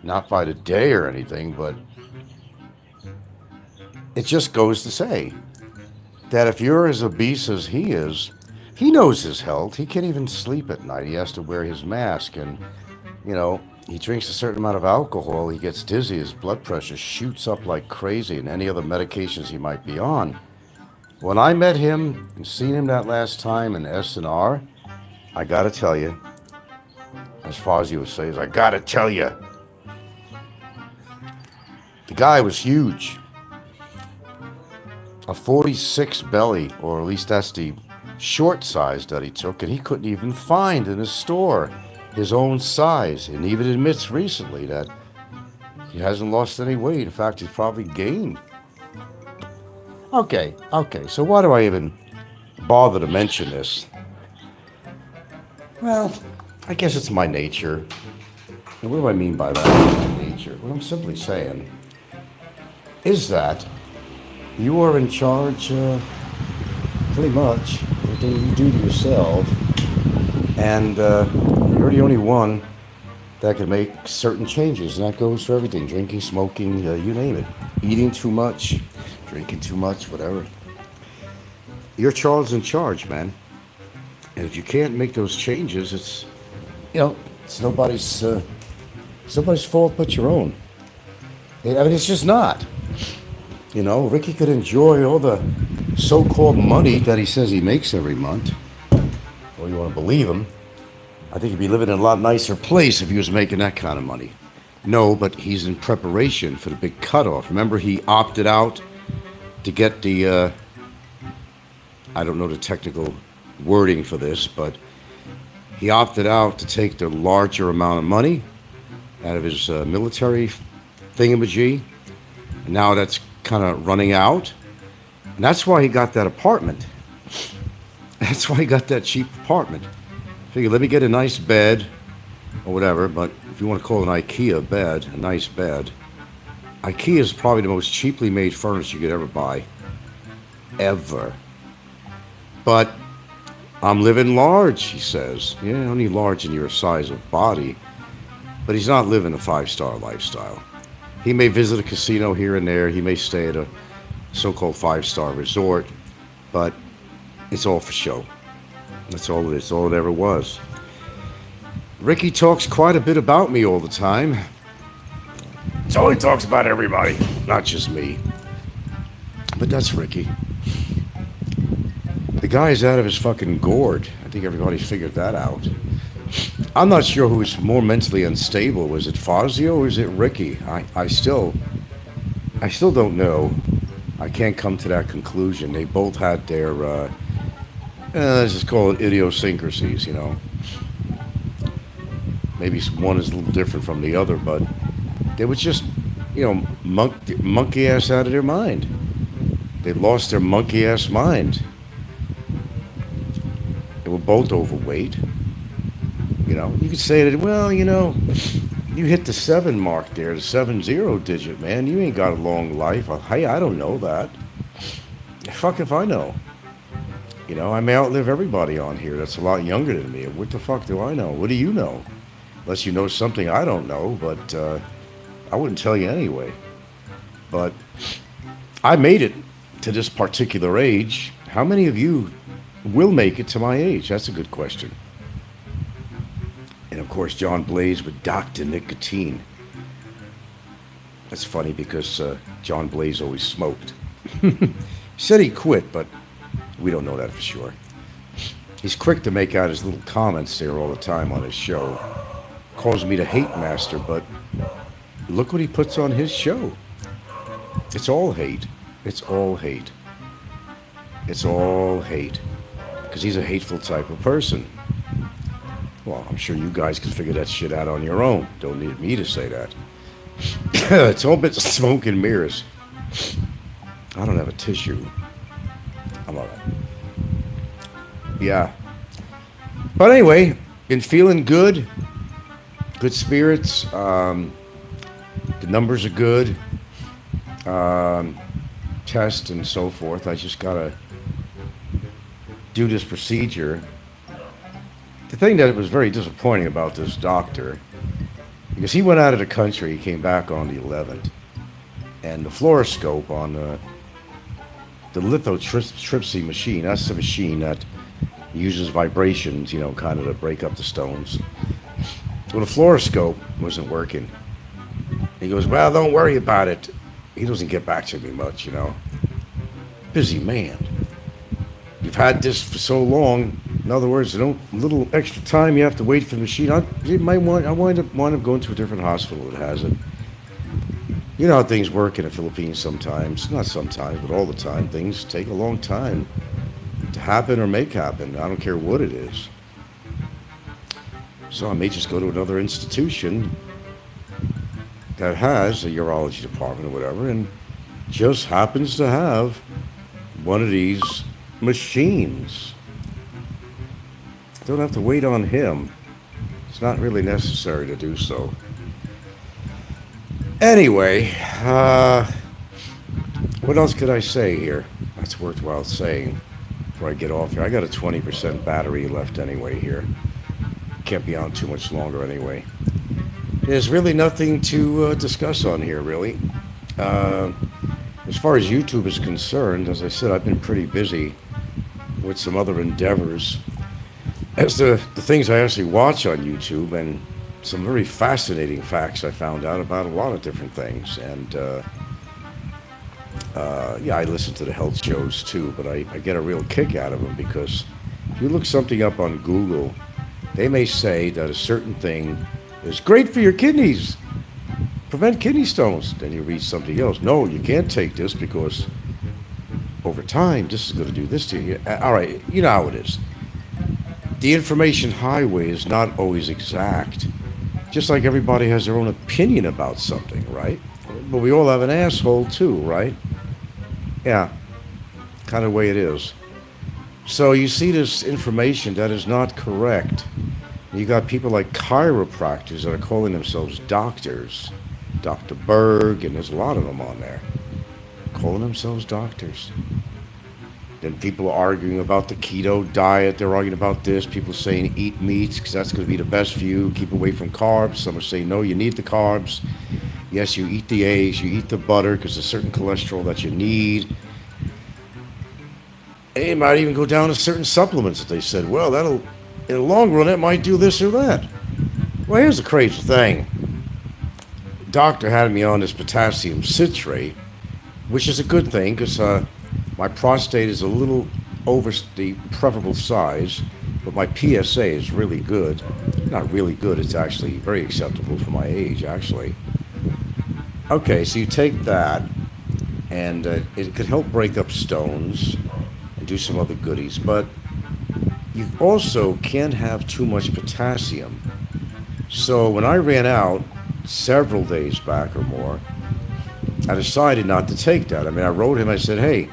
not by the day or anything, but it just goes to say that if you're as obese as he is, he knows his health. He can't even sleep at night. He has to wear his mask, and, you know, he drinks a certain amount of alcohol, he gets dizzy, his blood pressure shoots up like crazy, and any other medications he might be on. When I met him and seen him that last time in S&R, I gotta tell you, as far as he would say, is I gotta tell you, the guy was huge. A 46 belly, or at least that's the short size that he took, and he couldn't even find in his store his own size, and even admits recently that he hasn't lost any weight. In fact, he's probably gained. Okay, so why do I even bother to mention this? Well, I guess it's my nature. And what do I mean by that, my nature? What I'm simply saying is that you are in charge pretty much everything you do to yourself. And you're the only one that can make certain changes, and that goes for everything: drinking, smoking, you name it. Eating too much, drinking too much, whatever. You're Charles in charge, man. And if you can't make those changes, it's nobody's fault but your own. I mean, it's just not. Ricky could enjoy all the so-called money that he says he makes every month. Or you want to believe him? I think he'd be living in a lot nicer place if he was making that kind of money. No, but he's in preparation for the big cutoff. Remember, he opted out to get the, I don't know the technical wording for this, but he opted out to take the larger amount of money out of his military thingamajig. And now that's kind of running out. And that's why he got that apartment. That's why he got that cheap apartment. Figured, let me get a nice bed or whatever, but if you want to call an IKEA bed a nice bed, IKEA is probably the most cheaply made furniture you could ever buy. Ever. But I'm living large, he says. Yeah, only large in your size of body. But he's not living a 5-star lifestyle. He may visit a casino here and there. He may stay at a so-called 5-star resort. But it's all for show. That's all it is. All it ever was. Ricky talks quite a bit about me all the time. It's all he talks about everybody, not just me. But that's Ricky. The guy's out of his fucking gourd. I think everybody figured that out. I'm not sure who's more mentally unstable. Was it Fazio or is it Ricky? I still don't know. I can't come to that conclusion. They both had their, let's just call it idiosyncrasies, Maybe one is a little different from the other, but they was just, monkey ass out of their mind. They lost their monkey ass mind. They were both overweight. You could say that, well, you hit the 7 mark there, the 7-0 digit, man. You ain't got a long life. Hey, I don't know that. Fuck if I know. I may outlive everybody on here that's a lot younger than me. What the fuck do I know? What do you know? Unless you know something I don't know, but I wouldn't tell you anyway. But I made it to this particular age. How many of you will make it to my age? That's a good question. And of course, John Blaze with Dr. Nicotine. That's funny because John Blaze always smoked. He said he quit, but we don't know that for sure. He's quick to make out his little comments there all the time on his show. Calls me the hate master, but look what he puts on his show. It's all hate. It's all hate. It's all hate. Because he's a hateful type of person. Well, I'm sure you guys can figure that shit out on your own. Don't need me to say that. It's all bits of smoke and mirrors. I don't have a tissue. I'm all right. Yeah. But anyway, been feeling good. Good spirits. The numbers are good. Test and so forth. I just gotta do this procedure. The thing that was very disappointing about this doctor, because he went out of the country, he came back on the 11th, and the fluoroscope on the lithotripsy machine, that's the machine that uses vibrations, kind of to break up the stones. Well, the fluoroscope wasn't working. He goes, well, don't worry about it. He doesn't get back to me much, Busy man. You've had this for so long. In other words, a little extra time you have to wait for the machine. I wind up going to a different hospital that has it. You know how things work in the Philippines sometimes. Not sometimes, but all the time. Things take a long time to happen or make happen. I don't care what it is. So I may just go to another institution that has a urology department or whatever and just happens to have one of these machines. Don't have to wait on him. It's not really necessary to do so. Anyway, what else could I say here that's worthwhile saying? before I get off here. I got a 20% battery left anyway here. Can't be on too much longer anyway. There's really nothing to discuss on here, really. As far as YouTube is concerned, as I said, I've been pretty busy with some other endeavors. As the things I actually watch on YouTube, and some very fascinating facts I found out about a lot of different things. And yeah, I listen to the health shows too, but I get a real kick out of them because if you look something up on Google, they may say that a certain thing is great for your kidneys, prevent kidney stones. Then you read something else. No, you can't take this because over time, this is going to do this to you. All right, you know how it is. The information highway is not always exact. Just like everybody has their own opinion about something, right? But we all have an asshole too, right? Yeah, kind of way it is. So you see this information that is not correct. You got people like chiropractors that are calling themselves doctors. Dr. Berg, and there's a lot of them on there. Calling themselves doctors. Then people are arguing about the keto diet. They're arguing about this. People saying eat meats because that's going to be the best for you. Keep away from carbs. Some are saying, no, you need the carbs. Yes, you eat the eggs. You eat the butter because there's certain cholesterol that you need. And it might even go down to certain supplements that they said, well, that'll, in the long run, it might do this or that. Well, here's the crazy thing. The doctor had me on this potassium citrate, which is a good thing because my prostate is a little over the preferable size, but my PSA is really good. Not really good, it's actually very acceptable for my age, actually. Okay, so you take that, and it could help break up stones and do some other goodies, but you also can't have too much potassium. So when I ran out several days back or more, I decided not to take that. I mean, I wrote him, I said, hey,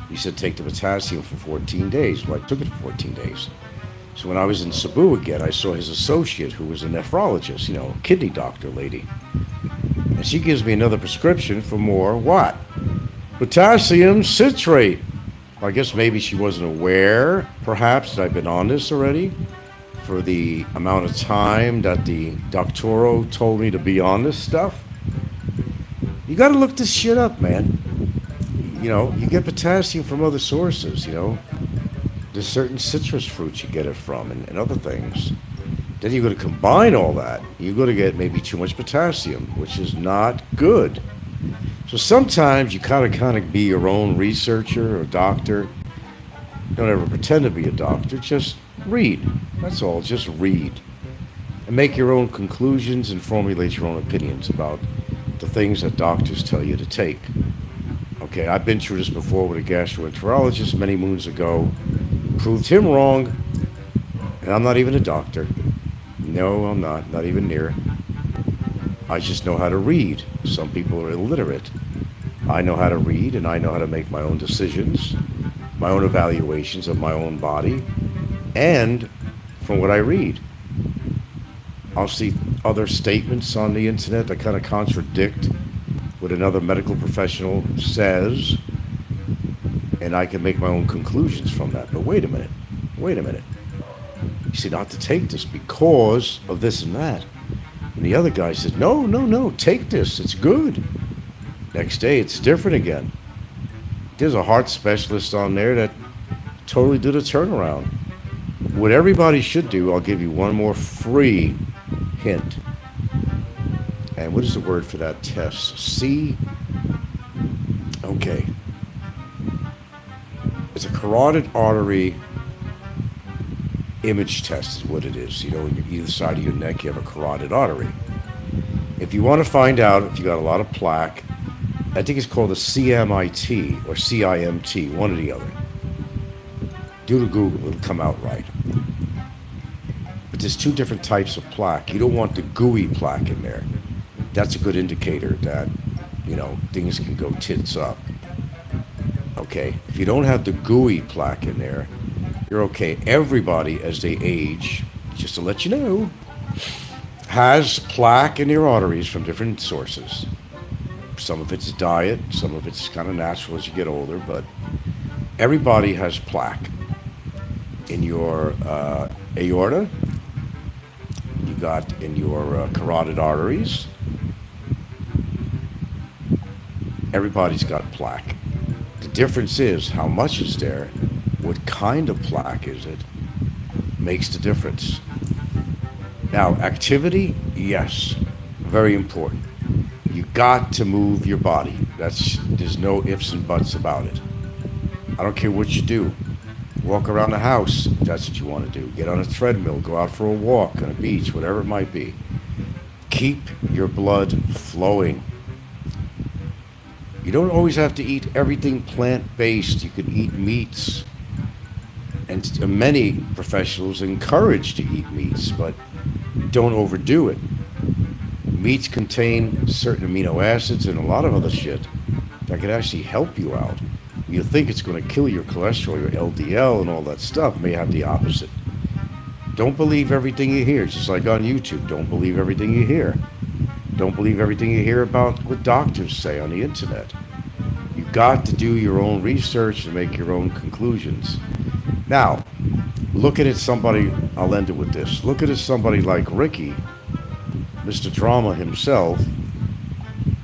he said, take the potassium for 14 days. Well, I took it for 14 days. So when I was in Cebu again, I saw his associate, who was a nephrologist, you know, a kidney doctor lady. And she gives me another prescription for more what? Potassium citrate. I guess maybe she wasn't aware, perhaps, that I've been on this already for the amount of time that the doctoro told me to be on this stuff. You got to look this shit up, man. You know, you get potassium from other sources, you know. There's certain citrus fruits you get it from and other things. Then you're going to combine all that. You're going to get maybe too much potassium, which is not good. So sometimes you kind of be your own researcher or doctor. Don't ever pretend to be a doctor. Just read. That's all. Just read. And make your own conclusions and formulate your own opinions about the things that doctors tell you to take. Okay, I've been through this before with a gastroenterologist many moons ago. Proved him wrong. And I'm not even a doctor. No, I'm not even near. I just know how to read. Some people are illiterate. I know how to read, and I know how to make my own decisions, my own evaluations of my own body, and from what I read. I'll see other statements on the internet that kind of contradict what another medical professional says, and I can make my own conclusions from that. But wait a minute. You see, not to take this because of this and that. And the other guy said, no, take this. It's good. Next day, it's different again. There's a heart specialist on there that totally did a turnaround. What everybody should do, I'll give you one more free hint. And what is the word for that test? Okay. It's a carotid artery image test is what it is. You know, on either side of your neck, you have a carotid artery. If you want to find out if you got a lot of plaque, I think it's called a CMIT or CIMT, one or the other. Do the Google, it'll come out right. But there's two different types of plaque. You don't want the gooey plaque in there. That's a good indicator that, you know, things can go tits up. Okay, if you don't have the gooey plaque in there, you're okay. Everybody, as they age, just to let you know, has plaque in their arteries from different sources. Some of it's diet, some of it's kind of natural as you get older, but everybody has plaque. in your aorta, you got in your carotid arteries. Everybody's got plaque. The difference is how much is there, what kind of plaque is it, makes the difference. Now, activity, yes, very important. You got to move your body. There's no ifs and buts about it. I don't care what you do. Walk around the house, if that's what you want to do. Get on a treadmill, go out for a walk on a beach, whatever it might be. Keep your blood flowing. You don't always have to eat everything plant-based. You can eat meats. And many professionals encourage to eat meats, but don't overdo it. Meats contain certain amino acids and a lot of other shit that could actually help you out. You think it's going to kill your cholesterol, your LDL, and all that stuff. It may have the opposite. Don't believe everything you hear. It's just like on YouTube. Don't believe everything you hear. Don't believe everything you hear about what doctors say on the internet. You've got to do your own research and make your own conclusions. Now, look at somebody, I'll end it with this. Look at somebody like Ricky, Mr. Drama himself.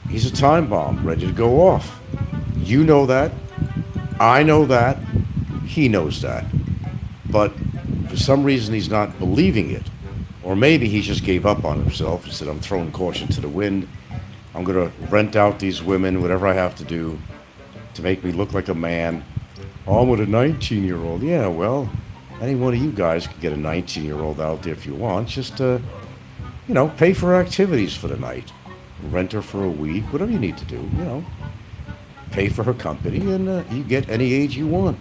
He's a time bomb, ready to go off. You know that. I know that. He knows that. But for some reason, he's not believing it. Or maybe he just gave up on himself and said, I'm throwing caution to the wind. I'm going to rent out these women, whatever I have to do to make me look like a man. Oh, I'm with a 19-year-old. Yeah, well, any one of you guys could get a 19-year-old out there if you want. Just, pay for activities for the night. Rent her for a week, whatever you need to do, Pay for her company, and you get any age you want.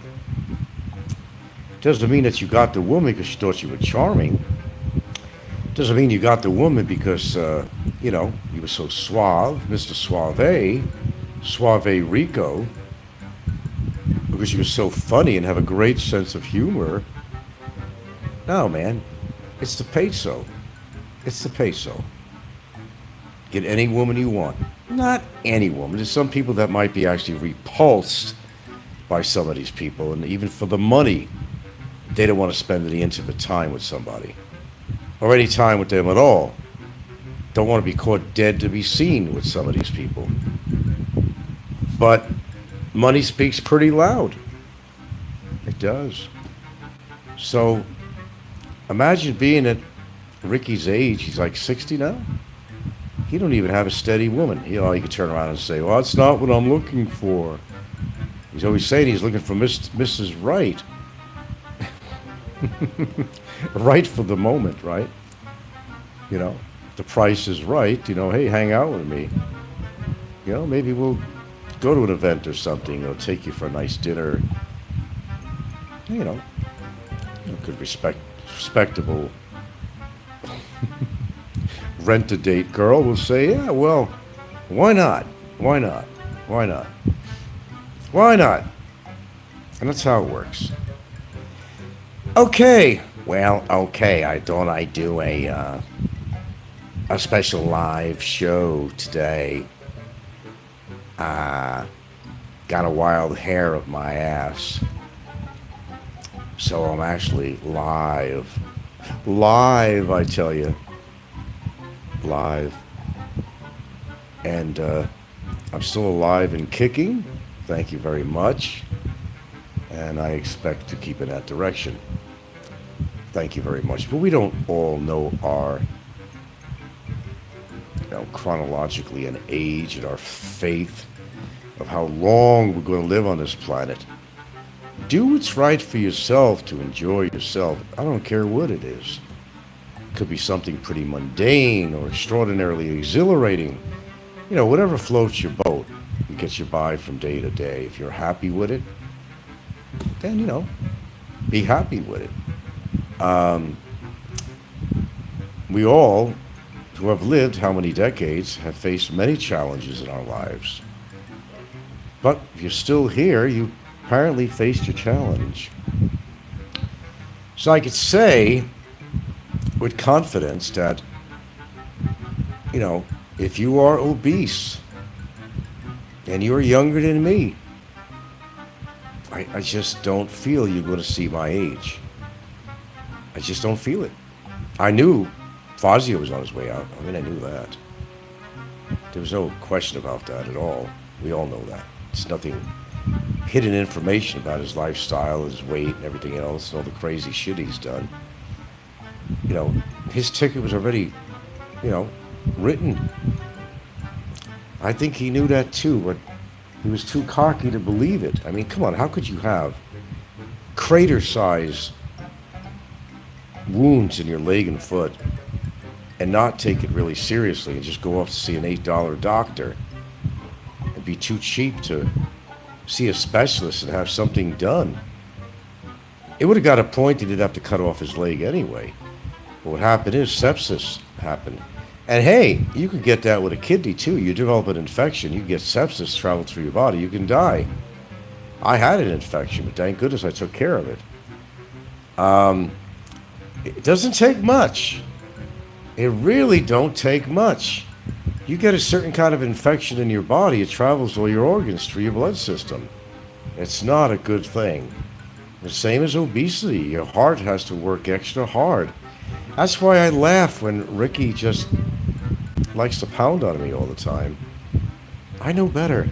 Doesn't mean that you got the woman because she thought you were charming. Doesn't mean you got the woman because, you were so suave, Mr. Suave Rico, because you were so funny and have a great sense of humor. No, man. It's the peso. It's the peso. Get any woman you want. Not any woman. There's some people that might be actually repulsed by some of these people, and even for the money, they don't want to spend any intimate time with somebody. Or any time with them at all. Don't want to be caught dead to be seen with some of these people. But money speaks pretty loud. It does. So imagine being at Ricky's age. He's like 60 now. He don't even have a steady woman. He could turn around and say, well, that's not what I'm looking for. He's always saying he's looking for Mrs. Right. Right for the moment, right? The price is right. Hey, hang out with me. Maybe we'll go to an event or something, or take you for a nice dinner. Good respectable rent-a-date girl will say, yeah, well, why not? Why not? Why not? Why not? And that's how it works. Okay. Well, okay. I thought I'd do a special live show today. Got a wild hair up my ass. So I'm actually live. Live, I tell you. Live. And I'm still alive and kicking. Thank you very much. And I expect to keep in that direction. Thank you very much. But we don't all know our, chronologically an age and our faith of how long we're going to live on this planet. Do what's right for yourself to enjoy yourself. I don't care what it is. It could be something pretty mundane or extraordinarily exhilarating. Whatever floats your boat and gets you by from day to day. If you're happy with it, then, be happy with it. We all, who have lived how many decades, have faced many challenges in our lives. But if you're still here, you apparently faced your challenge. So I could say with confidence that, if you are obese and you're younger than me, I just don't feel you're going to see my age. I just don't feel it. I knew Fazio was on his way out. I mean, I knew that. There was no question about that at all. We all know that. It's nothing hidden information about his lifestyle, his weight, and everything else, and all the crazy shit he's done. You know, his ticket was already, written. I think he knew that too, but he was too cocky to believe it. I mean, come on, how could you have crater-sized wounds in your leg and foot and not take it really seriously and just go off to see an $8 doctor and be too cheap to see a specialist and have something done? It would have got a point he didn't have to cut off his leg anyway. But what happened is sepsis happened. And hey, you could get that with a kidney too. You develop an infection, you get sepsis travel through your body, you can die. I had an infection, but thank goodness I took care of it. It doesn't take much. It really don't take much. You get a certain kind of infection in your body, it travels all your organs through your blood system. It's not a good thing. The same as obesity. Your heart has to work extra hard. That's why I laugh when Ricky just likes to pound on me all the time. I know better.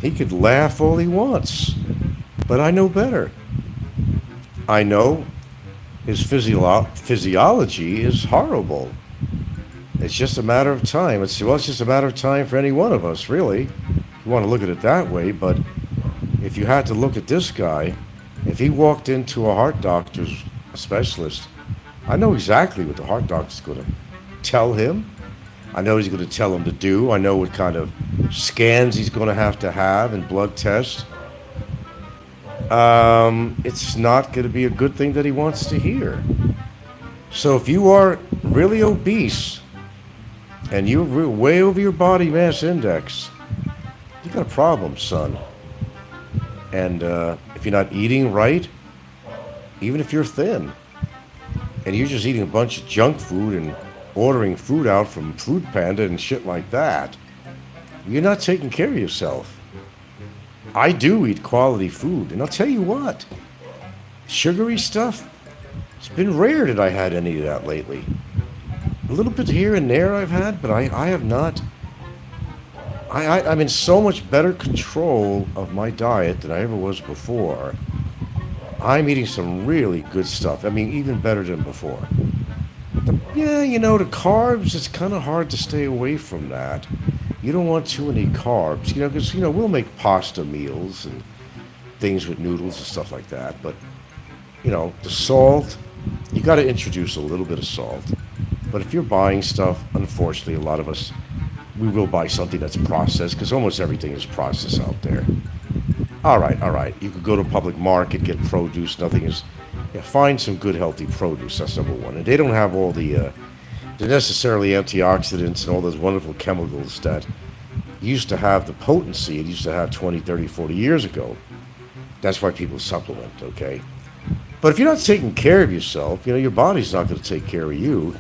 He could laugh all he wants, but I know better. I know his physiology is horrible. It's just a matter of time. It's just a matter of time for any one of us, really. If you want to look at it that way, but if you had to look at this guy, if he walked into a heart doctor's specialist, I know exactly what the heart doctor's going to tell him. I know he's going to tell him to do. I know what kind of scans he's going to have and blood tests. It's not going to be a good thing that he wants to hear. So if you are really obese and you're way over your body mass index, you got a problem, son. And if you're not eating right, even if you're thin, and you're just eating a bunch of junk food and ordering food out from Food Panda and shit like that, you're not taking care of yourself. I do eat quality food, and I'll tell you what, sugary stuff, it's been rare that I had any of that lately. A little bit here and there I've had, but I have not. I'm in so much better control of my diet than I ever was before. I'm eating some really good stuff. I mean, even better than before. The carbs, it's kind of hard to stay away from that. You don't want too many carbs, because, we'll make pasta meals and things with noodles and stuff like that. But, the salt, you got to introduce a little bit of salt. But if you're buying stuff, unfortunately, a lot of us, we will buy something that's processed, because almost everything is processed out there. All right. You could go to a public market, get produce. Nothing is. Find some good, healthy produce. That's number one. And they don't have all the necessarily antioxidants and all those wonderful chemicals that used to have the potency it used to have 20, 30, 40 years ago. That's why people supplement, okay? But if you're not taking care of yourself, your body's not going to take care of you.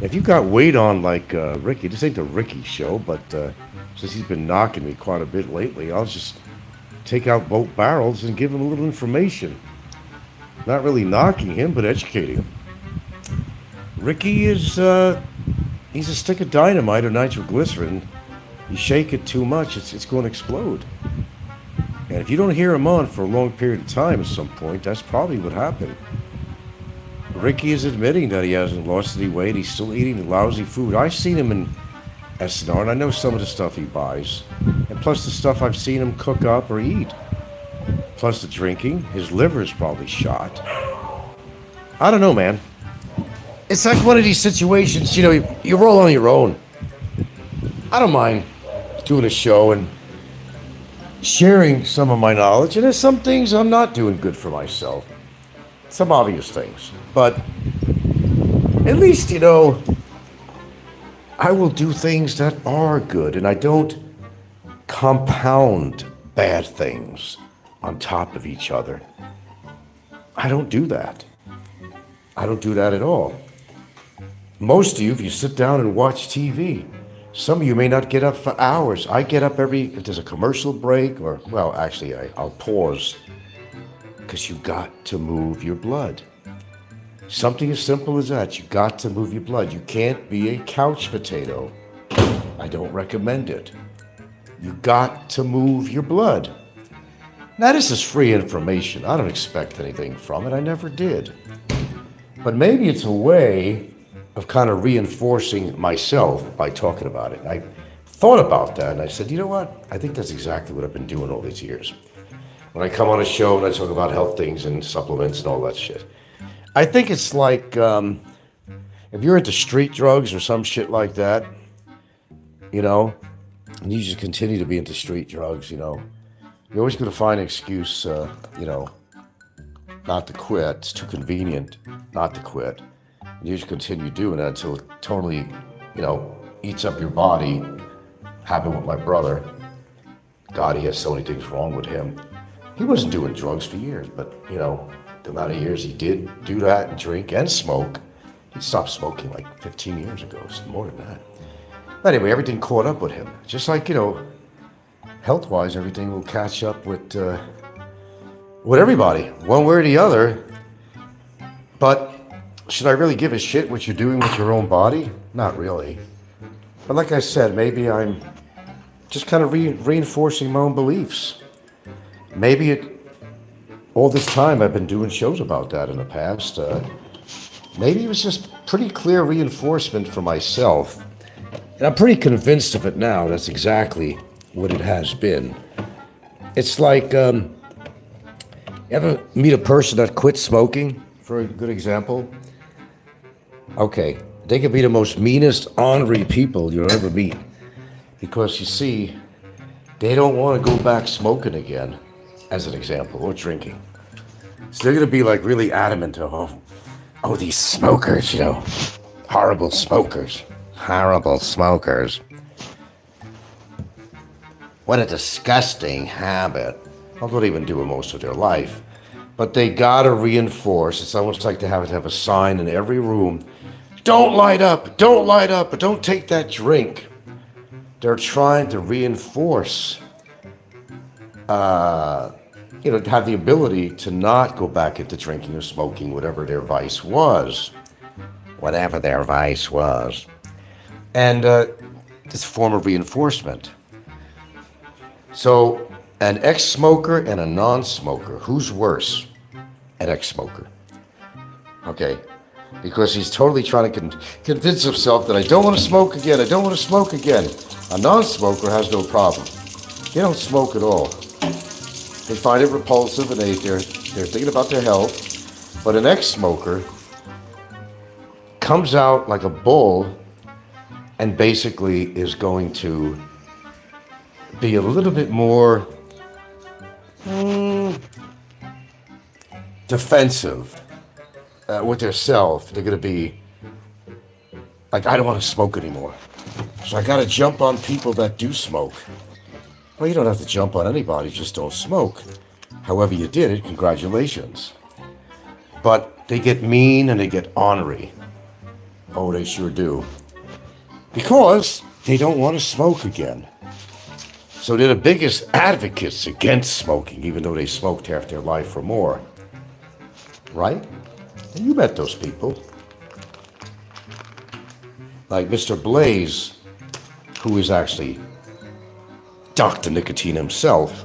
If you got weight on like Ricky, this ain't the Ricky show, but since he's been knocking me quite a bit lately, I'll just take out both barrels and give him a little information. Not really knocking him, but educating him. Ricky is, he's a stick of dynamite or nitroglycerin. You shake it too much, it's going to explode. And if you don't hear him on for a long period of time at some point, that's probably what happened. Ricky is admitting that he hasn't lost any weight. He's still eating lousy food. I've seen him in SNR, and I know some of the stuff he buys. And plus the stuff I've seen him cook up or eat. Plus the drinking. His liver is probably shot. I don't know, man. It's like one of these situations, you roll on your own. I don't mind doing a show and sharing some of my knowledge. And there's some things I'm not doing good for myself. Some obvious things. But at least, I will do things that are good. And I don't compound bad things on top of each other. I don't do that. I don't do that at all. Most of you, if you sit down and watch TV, some of you may not get up for hours. I get up if there's a commercial break, I'll pause, because you got to move your blood. Something as simple as that. You got to move your blood. You can't be a couch potato. I don't recommend it. You got to move your blood. Now, this is free information. I don't expect anything from it. I never did. But maybe it's a way of kind of reinforcing myself by talking about it. And I thought about that, and I said, you know what? I think that's exactly what I've been doing all these years. When I come on a show and I talk about health things and supplements and all that shit. I think it's like if you're into street drugs or some shit like that, you know, and you just continue to be into street drugs, you know, you're always going to find an excuse, you know, not to quit. It's too convenient not to quit. And you just continue doing that until it totally, you know, eats up your body. Happened with my brother. God, he has so many things wrong with him. He wasn't doing drugs for years, but, you know, the amount of years he did do that and drink and smoke, he stopped smoking like 15 years ago, so more than that. But anyway, everything caught up with him. Just like, you know, health-wise, everything will catch up with everybody, one way or the other. But should I really give a shit what you're doing with your own body? Not really. But like I said, maybe I'm just kind of reinforcing my own beliefs. Maybe all this time I've been doing shows about that in the past. Maybe it was just pretty clear reinforcement for myself. And I'm pretty convinced of it now. That's exactly what it has been. It's like, you ever meet a person that quit smoking, for a good example? Okay, they could be the most meanest, ornery people you'll ever meet. Because you see, they don't want to go back smoking again, as an example, or drinking. So they're going to be like really adamant, oh, these smokers, you know, horrible smokers. Horrible smokers. What a disgusting habit. Although they've been doing most of their life. But they gotta reinforce. It's almost like they have to have a sign in every room. Don't light up, but don't take that drink. They're trying to reinforce, you know, to have the ability to not go back into drinking or smoking, whatever their vice was. Whatever their vice was. And it's a form of reinforcement. So, an ex-smoker and a non-smoker, who's worse? An ex-smoker. Okay, because he's totally trying to convince himself that I don't want to smoke again, I don't want to smoke again. A non-smoker has no problem. They don't smoke at all. They find it repulsive and they're thinking about their health. But an ex-smoker comes out like a bull and basically is going to be a little bit more defensive with their self. They're going to be like, I don't want to smoke anymore. So I got to jump on people that do smoke. Well, you don't have to jump on anybody, just don't smoke. However you did it, congratulations. But they get mean and they get ornery. Oh, they sure do. Because they don't want to smoke again. So they're the biggest advocates against smoking, even though they smoked half their life or more. Right? And you met those people. Like Mr. Blaze, who is actually Dr. Nicotine himself.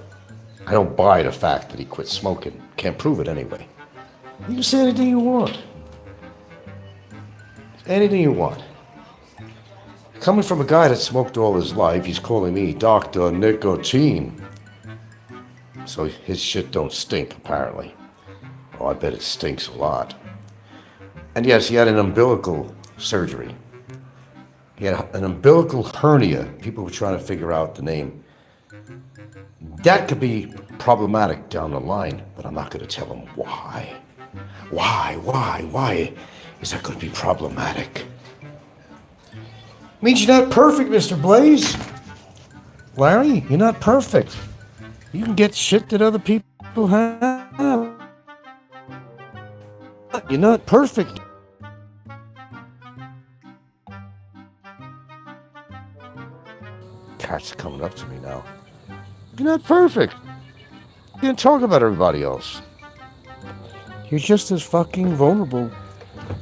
I don't buy the fact that he quit smoking. Can't prove it anyway. You can say anything you want. Anything you want. Coming from a guy that smoked all his life, he's calling me Dr. Nicotine. So his shit don't stink, apparently. Oh, I bet it stinks a lot. And yes, he had an umbilical surgery. He had an umbilical hernia. People were trying to figure out the name. That could be problematic down the line, but I'm not going to tell him why. Why is that going to be problematic? Means you're not perfect, Mr. Blaze. Larry, you're not perfect. You can get shit that other people have. You're not perfect. Cat's coming up to me now. You're not perfect. You can't talk about everybody else. You're just as fucking vulnerable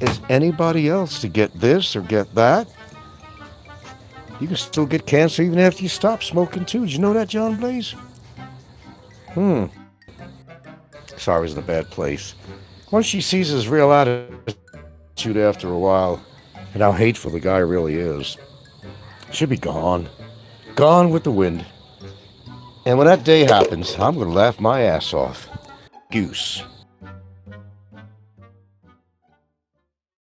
as anybody else to get this or get that. You can still get cancer even after you stop smoking too. Did you know that, John Blaze? Sorry, I was in a bad place. Once she sees his real attitude after a while, and how hateful the guy really is, she'll be gone. Gone with the wind. And when that day happens, I'm going to laugh my ass off. Goose.